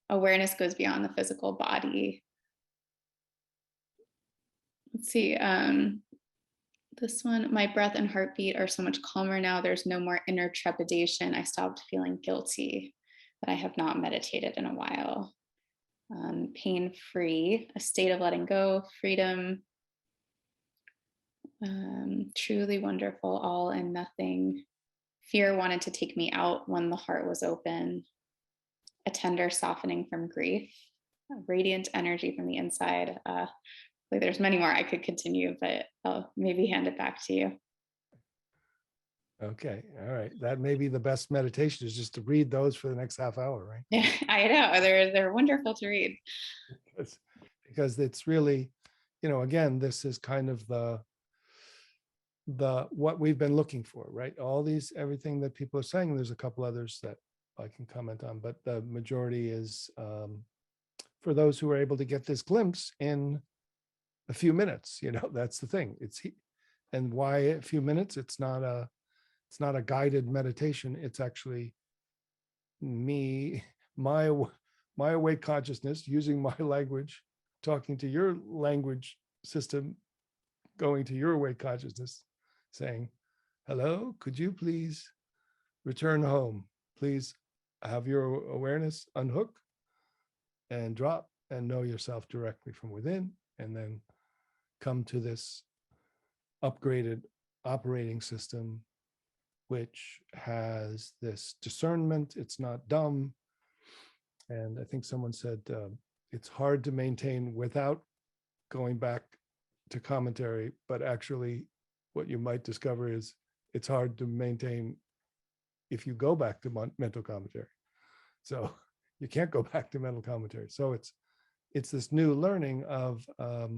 Awareness goes beyond the physical body. Let's see. This one, my breath and heartbeat are so much calmer now. There's no more inner trepidation. I stopped feeling guilty that I have not meditated in a while. Pain free, a state of letting go, freedom, truly wonderful, all and nothing. Fear wanted to take me out when the heart was open. A tender softening from grief, a radiant energy from the inside. There's many more I could continue, but I'll maybe hand it back to you. Okay. All right. That may be the best meditation, is just to read those for the next half hour, right? Yeah, I know. They're wonderful to read. Because it's really, again, this is kind of the what we've been looking for, right? Everything that people are saying. There's a couple others that I can comment on, but the majority is for those who are able to get this glimpse in a few minutes. That's the thing. And why a few minutes? It's not a guided meditation. It's actually my awake consciousness using my language, talking to your language system, going to your awake consciousness, saying, hello, could you please return home? Please have your awareness unhook and drop and know yourself directly from within, and then come to this upgraded operating system, which has this discernment. It's not dumb. And I think someone said it's hard to maintain without going back to commentary, but actually what you might discover is it's hard to maintain if you go back to mental commentary. So you can't go back to mental commentary. So it's this new learning of a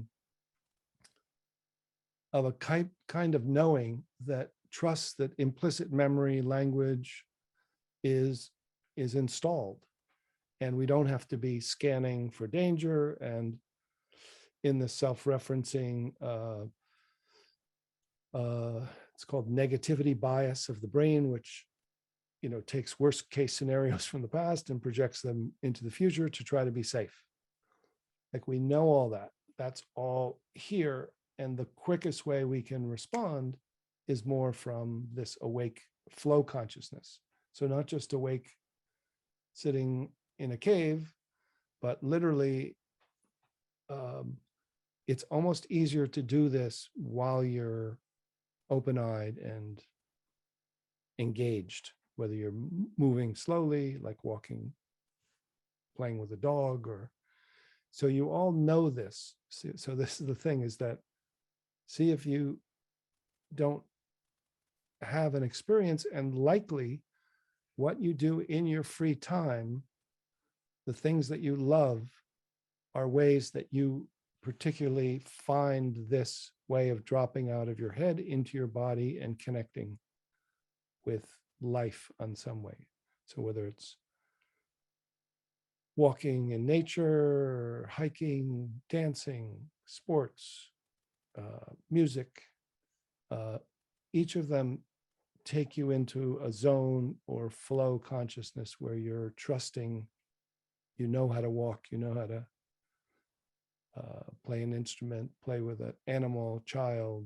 kind of knowing that trusts that implicit memory language is installed, and we don't have to be scanning for danger. And in the self-referencing, it's called negativity bias of the brain, which takes worst case scenarios from the past and projects them into the future to try to be safe. Like, we know all that. That's all here. And the quickest way we can respond is more from this awake flow consciousness. So not just awake sitting in a cave, but literally it's almost easier to do this while you're open-eyed and engaged, whether you're moving slowly, like walking, playing with a dog, or so you all know this. So this is the thing, is that see if you don't have an experience, and likely what you do in your free time, the things that you love, are ways that you particularly find this way of dropping out of your head into your body and connecting with life on some way. So whether it's walking in nature, hiking, dancing, sports, music, each of them take you into a zone or flow consciousness where you're trusting, how to walk, how to play an instrument, play with an animal, child,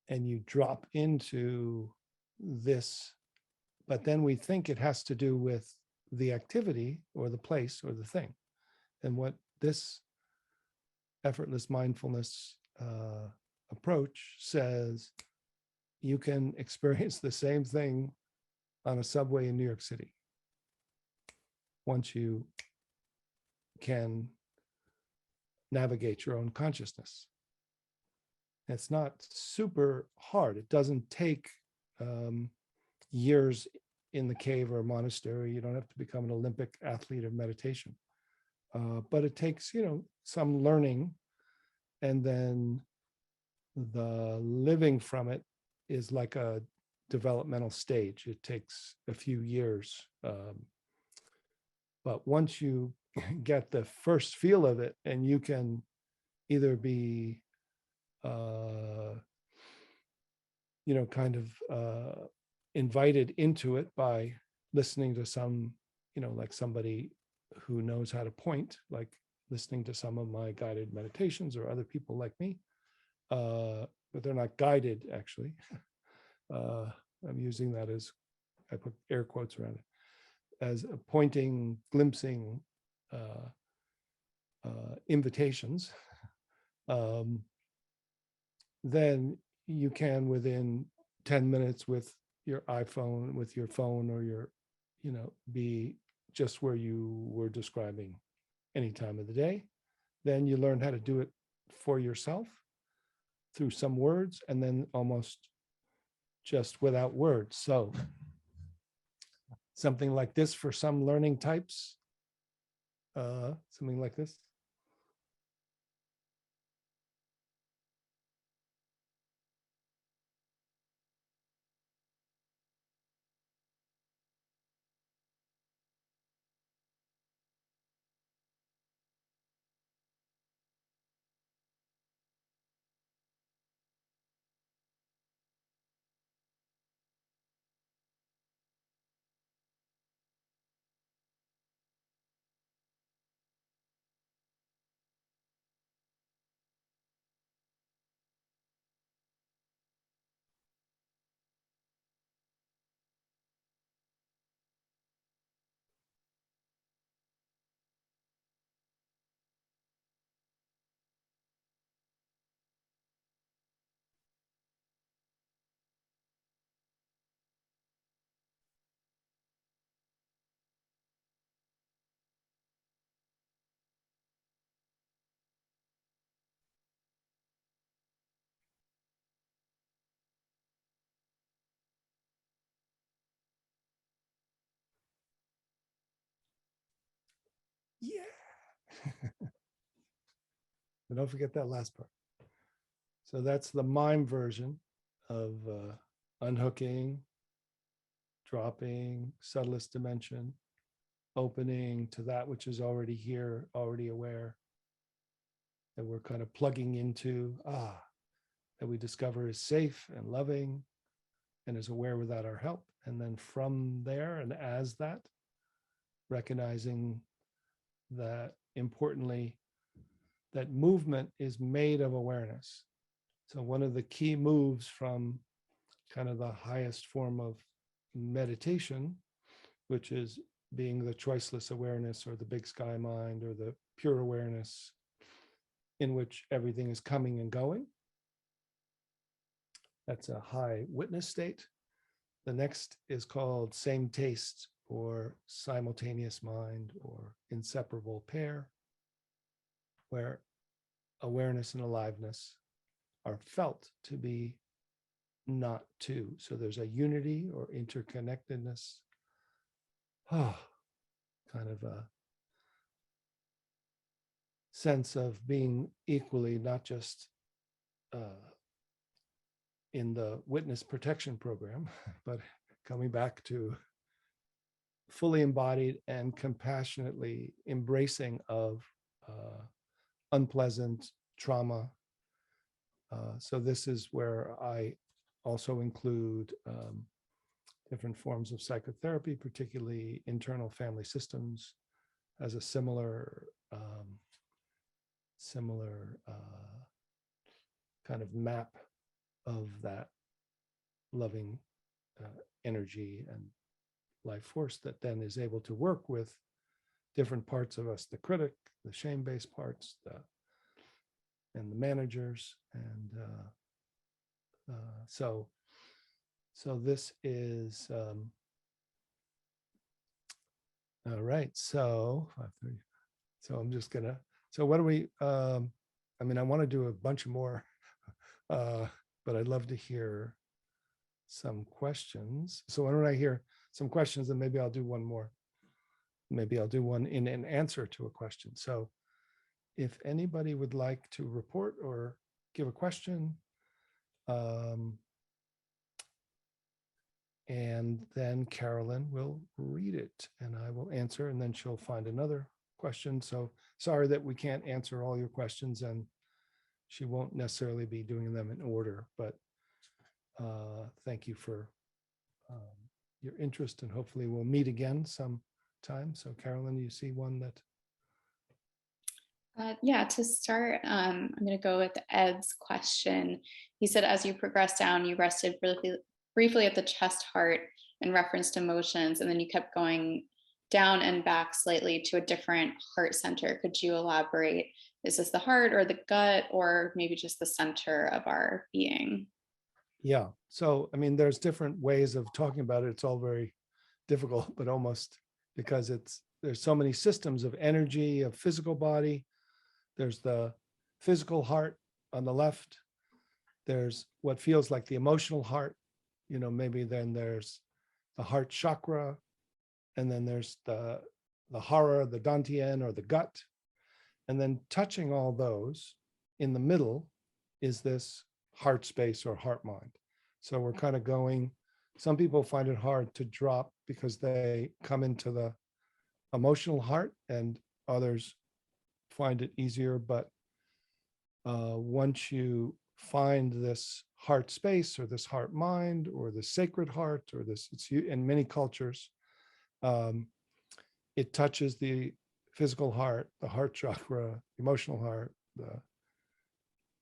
and you drop into this. But then we think it has to do with the activity or the place or the thing. And what this effortless mindfulness approach says, you can experience the same thing on a subway in New York City once you can navigate your own consciousness. It's not super hard. It doesn't take years in the cave or a monastery. You don't have to become an Olympic athlete of meditation. But it takes, some learning, and then the living from it is like a developmental stage. It takes a few years. But once you get the first feel of it, and you can either be, kind of invited into it by listening to some, like somebody who knows how to point, like listening to some of my guided meditations, or other people like me, but they're not guided actually. uh, I'm using that as, I put air quotes around it, as pointing, glimpsing invitations. um, then you can, within 10 minutes with your iPhone, with your phone or your, be just where you were describing any time of the day. Then you learn how to do it for yourself through some words, and then almost just without words. So something like this for some learning types, something like this. Yeah. And don't forget that last part. So that's the mime version of unhooking, dropping, subtlest dimension, opening to that which is already here, already aware, that we're kind of plugging into, that we discover is safe and loving and is aware without our help. And then from there, and as that, recognizing that, importantly, that movement is made of awareness. So one of the key moves from kind of the highest form of meditation, which is being the choiceless awareness or the big sky mind or the pure awareness in which everything is coming and going. That's a high witness state. The next is called same taste or simultaneous mind or inseparable pair, where awareness and aliveness are felt to be not two. So there's a unity or interconnectedness, kind of a sense of being equally, not just in the witness protection program, but coming back to fully embodied and compassionately embracing of unpleasant trauma. So this is where I also include different forms of psychotherapy, particularly internal family systems, as a similar kind of map of that loving energy and life force that then is able to work with different parts of us, the critic, the shame-based parts, and the managers. And so this is, all right. So I'm just gonna, so what do we, I mean, I want to do a bunch more, but I'd love to hear some questions. So why don't I hear some questions, and maybe I'll do one more. Maybe I'll do one in an answer to a question. So if anybody would like to report or give a question, and then Carolyn will read it and I will answer, and then she'll find another question. So sorry that we can't answer all your questions, and she won't necessarily be doing them in order, but thank you for your interest, and hopefully we'll meet again sometime. So Carolyn, you see one that? Yeah, to start, I'm going to go with Ed's question. He said, as you progressed down, you rested briefly at the chest heart and referenced emotions, and then you kept going down and back slightly to a different heart center. Could you elaborate? Is this the heart or the gut, or maybe just the center of our being? Yeah. So, I mean, there's different ways of talking about it. It's all very difficult, but almost because there's so many systems of energy, of physical body. There's the physical heart on the left. There's what feels like the emotional heart. Maybe then there's the heart chakra, and then there's the hara, the dantian, or the gut. And then touching all those in the middle is this heart space or heart mind. So we're kind of going, some people find it hard to drop because they come into the emotional heart, and others find it easier. But once you find this heart space or this heart mind or the sacred heart or this, it's in many cultures, it touches the physical heart, the heart chakra, emotional heart, the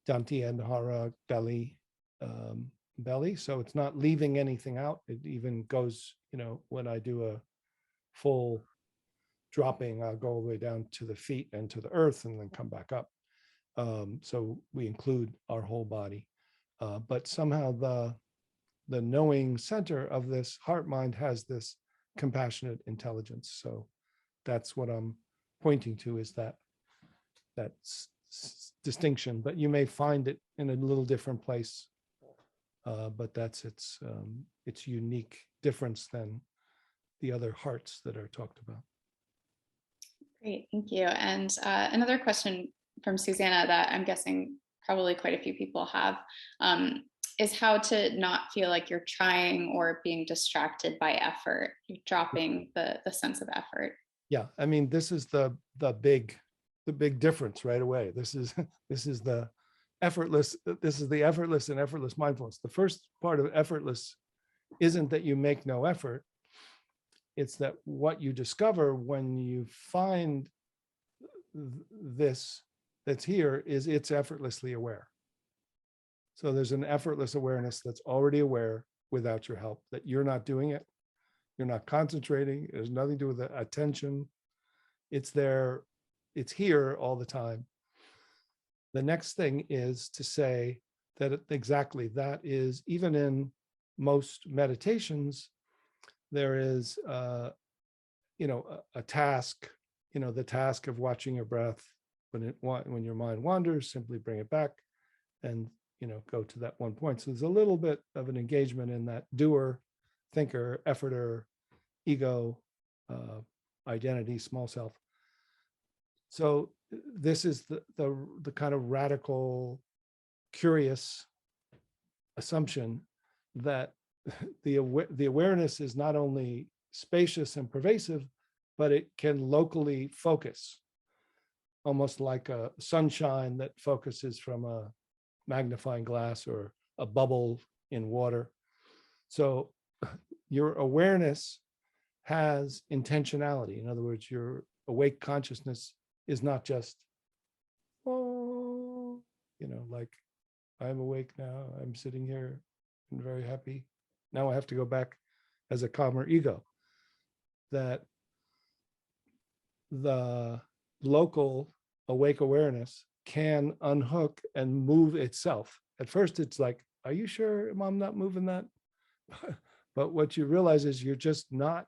danti and hara belly, belly. So it's not leaving anything out. It even goes, when I do a full dropping, I'll go all the way down to the feet and to the earth and then come back up. So we include our whole body. But somehow the knowing center of this heart mind has this compassionate intelligence. So that's what I'm pointing to, is that distinction. But you may find it in a little different place. But that's its unique difference than the other hearts that are talked about. Great, thank you. And another question from Susanna that I'm guessing probably quite a few people have is how to not feel like you're trying or being distracted by effort, dropping the sense of effort. Yeah, I mean, this is the big difference right away. This is the effortless. This is the effortless and effortless mindfulness. The first part of effortless isn't that you make no effort. It's that what you discover when you find this that's here is it's effortlessly aware. So there's an effortless awareness that's already aware without your help, that you're not doing it. You're not concentrating. It has nothing to do with the attention. It's there. It's here all the time. The next thing is to say that exactly that is, even in most meditations, there is, a task, the task of watching your breath. When your mind wanders, simply bring it back and, go to that one point. So there's a little bit of an engagement in that doer, thinker, efforter, ego, identity, small self. So this is the kind of radical, curious assumption that the awareness is not only spacious and pervasive, but it can locally focus, almost like a sunshine that focuses from a magnifying glass or a bubble in water. So your awareness has intentionality. In other words, your awake consciousness is not just, oh, like I'm awake now, I'm sitting here and very happy. Now I have to go back as a calmer ego. That the local awake awareness can unhook and move itself. At first, it's like, are you sure I'm not moving that? But what you realize is you're just not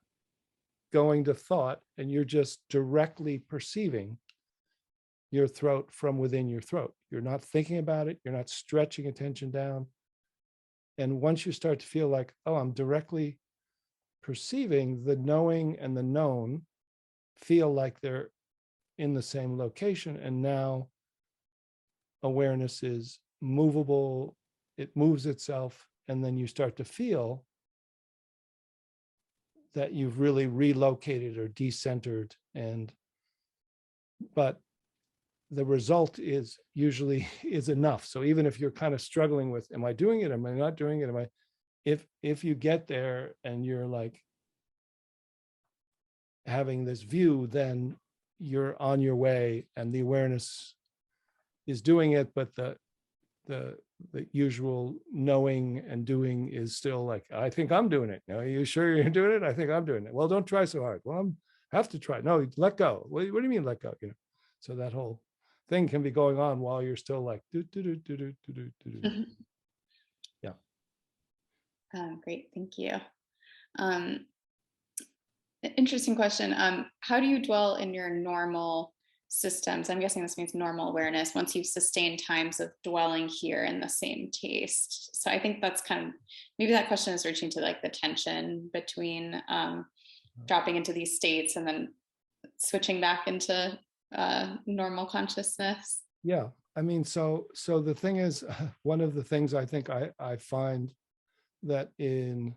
going to thought, and you're just directly perceiving your throat from within your throat. You're not thinking about it. You're not stretching attention down. And once you start to feel like, oh, I'm directly perceiving, the knowing and the known feel like they're in the same location. And now awareness is movable, it moves itself. And then you start to feel that you've really relocated or decentered. But the result is usually is enough. So even if you're kind of struggling with, am I doing it? Am I not doing it? If you get there and you're like having this view, then you're on your way and the awareness is doing it, but the usual knowing and doing is still like, I think I'm doing it. Are you sure you're doing it? I think I'm doing it. Well, don't try so hard. Well, I'm have to try. No, let go. What do you mean let go? So that whole thing can be going on while you're still like do do do do do do do do. Yeah. Great, thank you. Interesting question. How do you dwell in your normal systems? I'm guessing this means normal awareness once you've sustained times of dwelling here in the same taste. So I think that's kind of, maybe that question is reaching to like the tension between dropping into these states and then switching back into normal consciousness. Yeah. I mean, so the thing is, one of the things I think I find that in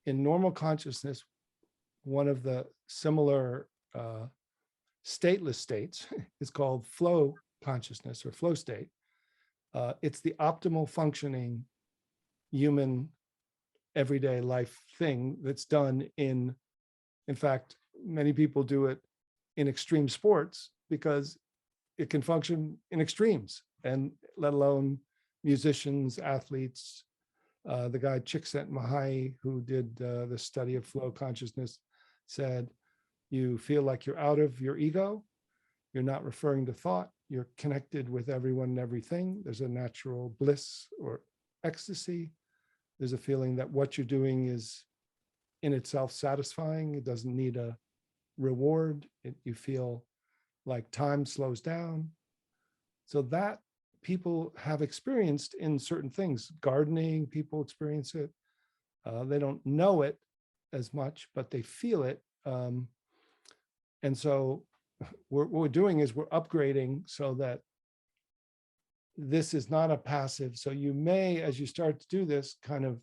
normal consciousness, one of the similar stateless states is called flow consciousness or flow state. It's the optimal functioning human everyday life thing that's done in fact, many people do it in extreme sports because it can function in extremes, and let alone musicians, athletes. The guy Csikszentmihalyi, who did the study of flow consciousness, said, you feel like you're out of your ego, you're not referring to thought, you're connected with everyone and everything. There's a natural bliss or ecstasy. There's a feeling that what you're doing is in itself satisfying. It doesn't need a reward. You feel like time slows down. So that people have experienced in certain things. Gardening, people experience it. They don't know it as much, but they feel it. And so what we're doing is we're upgrading so that this is not a passive. So you may, as you start to do this, kind of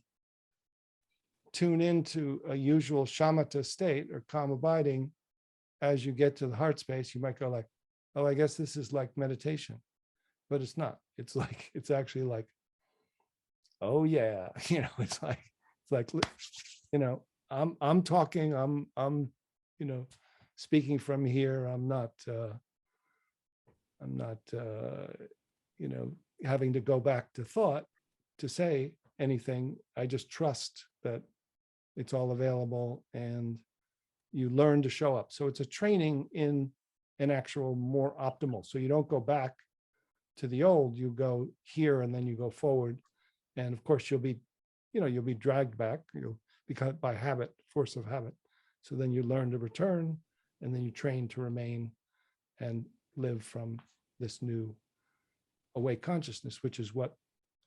tune into a usual shamatha state or calm abiding. As you get to the heart space, you might go like, oh, I guess this is like meditation, but it's not. It's like, it's actually like, oh yeah, it's like, I'm talking, I'm, speaking from here. I'm not, having to go back to thought to say anything. I just trust that it's all available and you learn to show up. So it's a training in an actual more optimal. So you don't go back to the old, you go here and then you go forward. And of course you'll be dragged back, because by habit, force of habit. So then you learn to return and then you train to remain and live from this new awake consciousness, which is what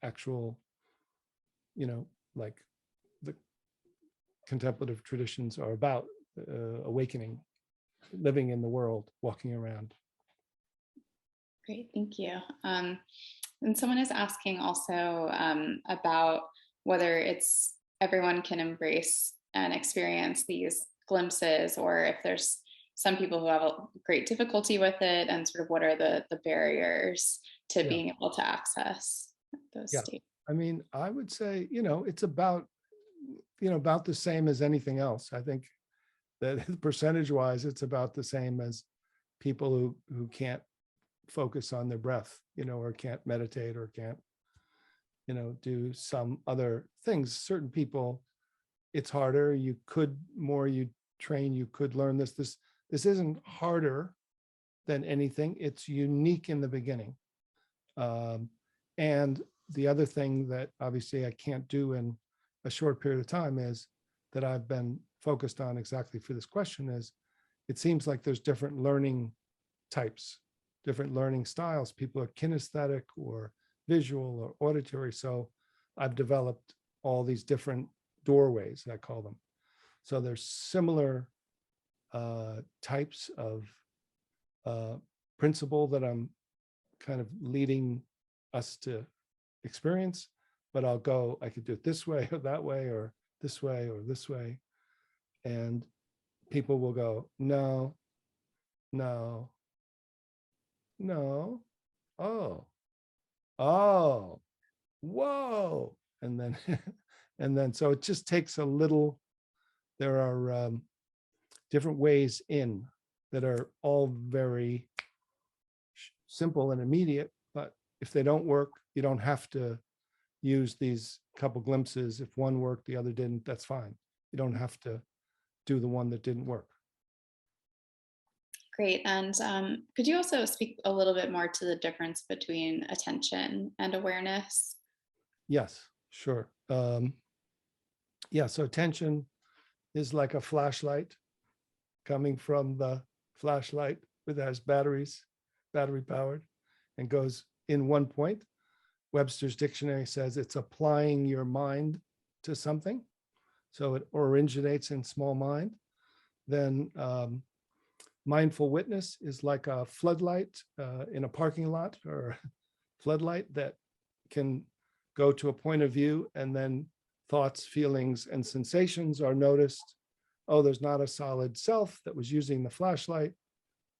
actual, like the contemplative traditions are about, awakening, living in the world, walking around. Great, thank you. And someone is asking also about whether it's everyone can embrace and experience these glimpses, or if there's some people who have a great difficulty with it, and sort of what are the barriers to being able to access those states. I mean, I would say, it's about the same as anything else. I think that percentage wise, it's about the same as people who can't focus on their breath, or can't meditate or can't, do some other things. Certain people, it's harder. You train, you could learn this. This isn't harder than anything. It's unique in the beginning. And the other thing that obviously I can't do in a short period of time is that I've been focused on exactly for this question is, it seems like there's different learning types, different learning styles. People are kinesthetic or visual or auditory. So I've developed all these different doorways, I call them. So there's similar types of principle that I'm kind of leading us to experience, but I could do it this way or that way, or this way or this way. And people will go, no, no, no, oh, whoa. And then, so it just takes a little, there are different ways in. that are all very simple and immediate, but if they don't work, you don't have to use these couple glimpses. If one worked, the other didn't, that's fine. You don't have to do the one that didn't work. Great. And could you also speak a little bit more to the difference between attention and awareness? Yes, sure. Yeah, so attention is like a flashlight coming from the flashlight that has batteries, battery powered, and goes in one point. Webster's dictionary says it's applying your mind to something. So it originates in small mind. Then mindful witness is like a floodlight in a parking lot, or a floodlight that can go to a point of view, and then thoughts, feelings, and sensations are noticed. Oh, there's not a solid self that was using the flashlight.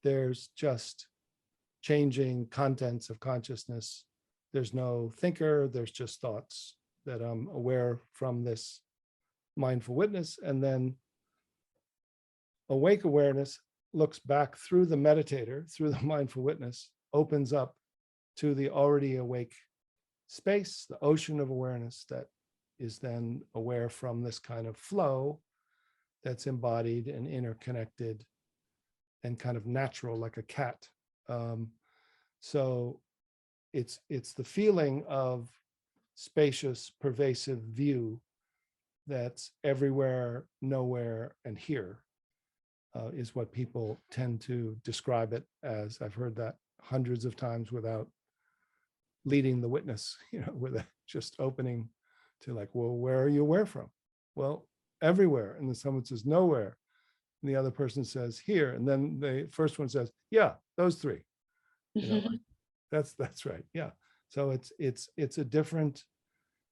There's just changing contents of consciousness. There's no thinker, there's just thoughts that I'm aware from this mindful witness. And then awake awareness looks back through the meditator, through the mindful witness, opens up to the already awake space, the ocean of awareness that is then aware from this kind of flow that's embodied and interconnected and kind of natural, like a cat. So it's the feeling of spacious, pervasive view that's everywhere, nowhere, and here, is what people tend to describe it as. I've heard that hundreds of times without leading the witness, with just opening to like, well, where are you aware from? Well, everywhere. And then someone says nowhere. And the other person says here. And then the first one says, yeah, those three. That's right. Yeah. So it's a different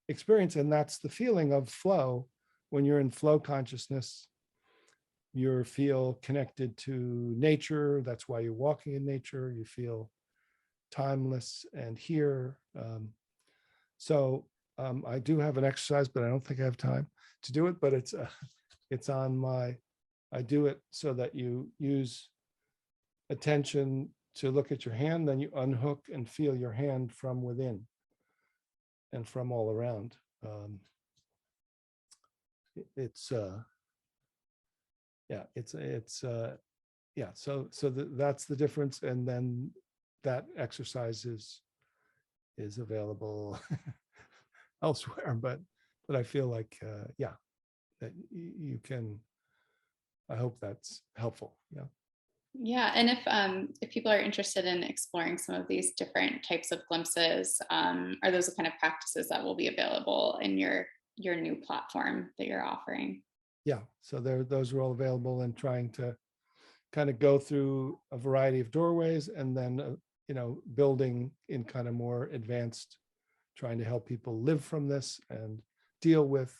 experience. And that's the feeling of flow. When you're in flow consciousness, you feel connected to nature. That's why you're walking in nature. You feel timeless and here. I do have an exercise, but I don't think I have time to do it. But it's on my. I do it so that you use attention to look at your hand, then you unhook and feel your hand from within and from all around. That's the difference. And then that exercise is available elsewhere, but I feel like that you can. I hope that's helpful. Yeah. Yeah, and if people are interested in exploring some of these different types of glimpses, are those the kind of practices that will be available in your new platform that you're offering? Yeah, so those are all available, and trying to kind of go through a variety of doorways, and then building in kind of more advanced, trying to help people live from this and deal with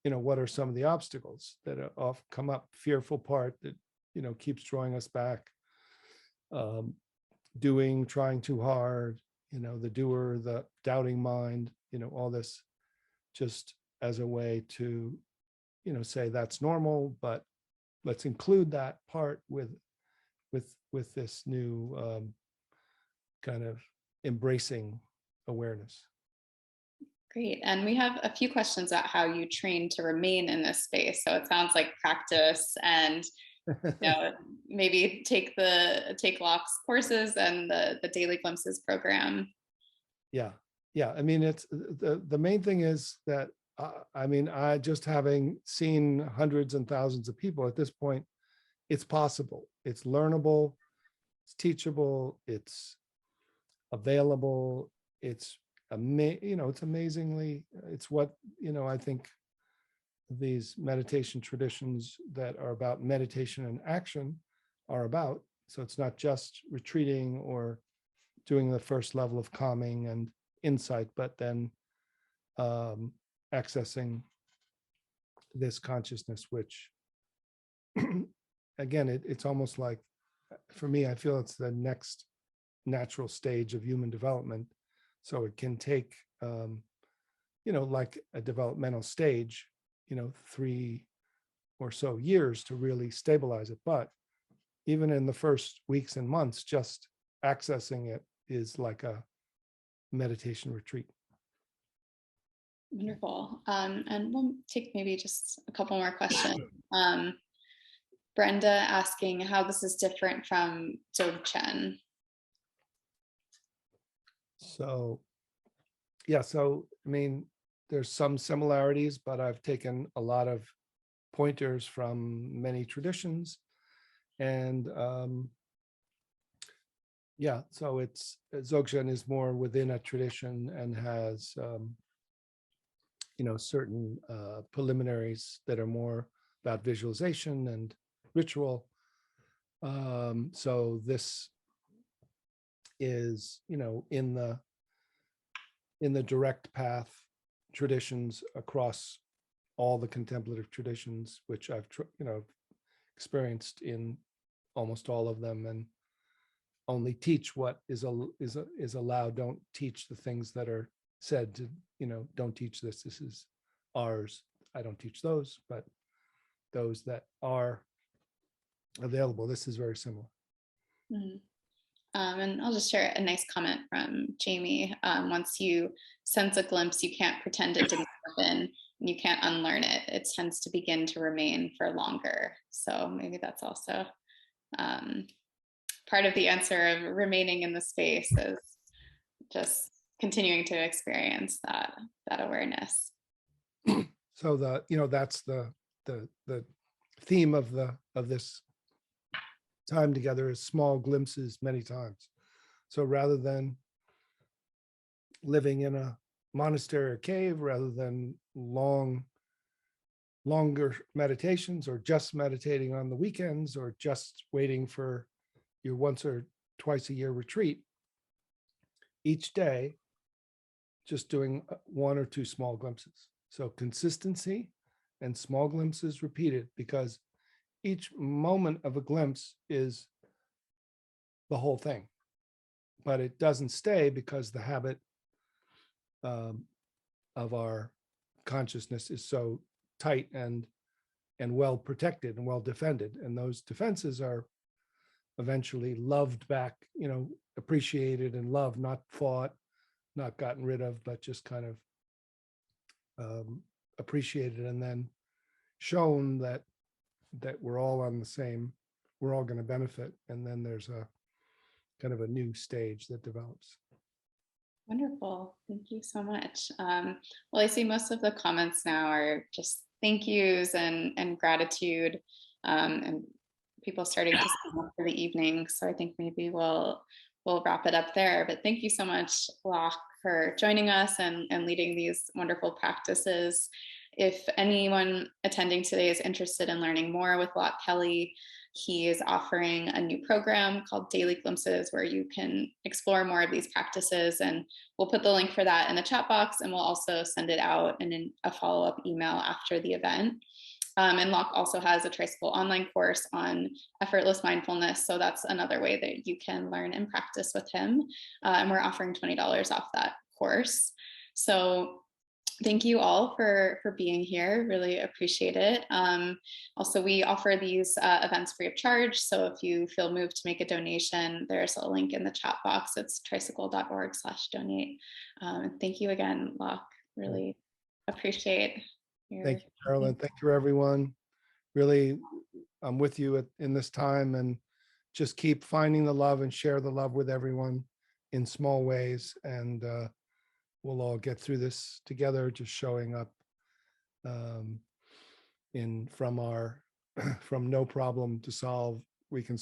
what are some of the obstacles that often come up, fearful part that keeps drawing us back, trying too hard, the doer, the doubting mind, all this, just as a way to say that's normal, but let's include that part with this new kind of embracing awareness. Great. And we have a few questions about how you train to remain in this space. So it sounds like practice and maybe take Loch's courses and the Daily Glimpses program. Yeah. I mean, it's the main thing is that I just, having seen hundreds and thousands of people at this point, it's possible, it's learnable, it's teachable, it's available, it's it's amazingly, it's what I think these meditation traditions that are about meditation and action are about. So it's not just retreating or doing the first level of calming and insight, but then accessing this consciousness, which again, it's almost like, for me, I feel it's the next natural stage of human development. So it can take, like a developmental stage, 3 or so years to really stabilize it. But even in the first weeks and months, just accessing it is like a meditation retreat. Wonderful. And we'll take maybe just a couple more questions. Brenda asking how this is different from Dzogchen. So, yeah, so I mean, there's some similarities, but I've taken a lot of pointers from many traditions. And yeah, so it's Dzogchen is more within a tradition and has certain preliminaries that are more about visualization and ritual. So this is, in the direct path traditions across all the contemplative traditions, which I've experienced in almost all of them, and only teach what is allowed. Don't teach the things that are said to, don't teach this. This is ours. I don't teach those, but those that are available. This is very similar. Mm-hmm. And I'll just share a nice comment from Jamie. Once you sense a glimpse, you can't pretend it didn't happen, and you can't unlearn it. It tends to begin to remain for longer. So maybe that's also part of the answer of remaining in the space, is just continuing to experience that awareness. So that's the theme of this time together, is small glimpses many times. So rather than living in a monastery or cave, rather than longer meditations, or just meditating on the weekends, or just waiting for your once or twice a year retreat, each day just doing one or two small glimpses. So consistency and small glimpses repeated, because each moment of a glimpse is the whole thing, but it doesn't stay, because the habit of our consciousness is so tight and well protected and well defended, and those defenses are eventually loved back, appreciated and loved, not fought, not gotten rid of, but just kind of appreciated, and then shown that we're all on the same, we're all going to benefit. And then there's a kind of a new stage that develops. Wonderful. Thank you so much. Well, I see most of the comments now are just thank yous and gratitude, and people starting to sign up for the evening. So I think maybe we'll wrap it up there. But thank you so much, Loch, for joining us and leading these wonderful practices. If anyone attending today is interested in learning more with Loch Kelly, he is offering a new program called Daily Glimpses, where you can explore more of these practices. And we'll put the link for that in the chat box, and we'll also send it out in a follow-up email after the event. And Loch also has a Tricycle online course on Effortless Mindfulness. So that's another way that you can learn and practice with him. And we're offering $20 off that course. So thank you all for being here. Really appreciate it. Also, we offer these events free of charge. So if you feel moved to make a donation, there's a link in the chat box. It's tricycle.org/donate. Thank you again, Loch. Really appreciate your. Thank you, Carolyn. Thank you, everyone. Really, I'm with you in this time, and just keep finding the love and share the love with everyone in small ways. And we'll all get through this together, just showing up from no problem to solve, we can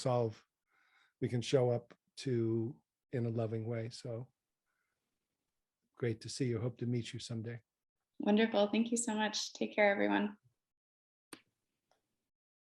show up to in a loving way. So great to see you. Hope to meet you someday. Wonderful. Thank you so much. Take care, everyone.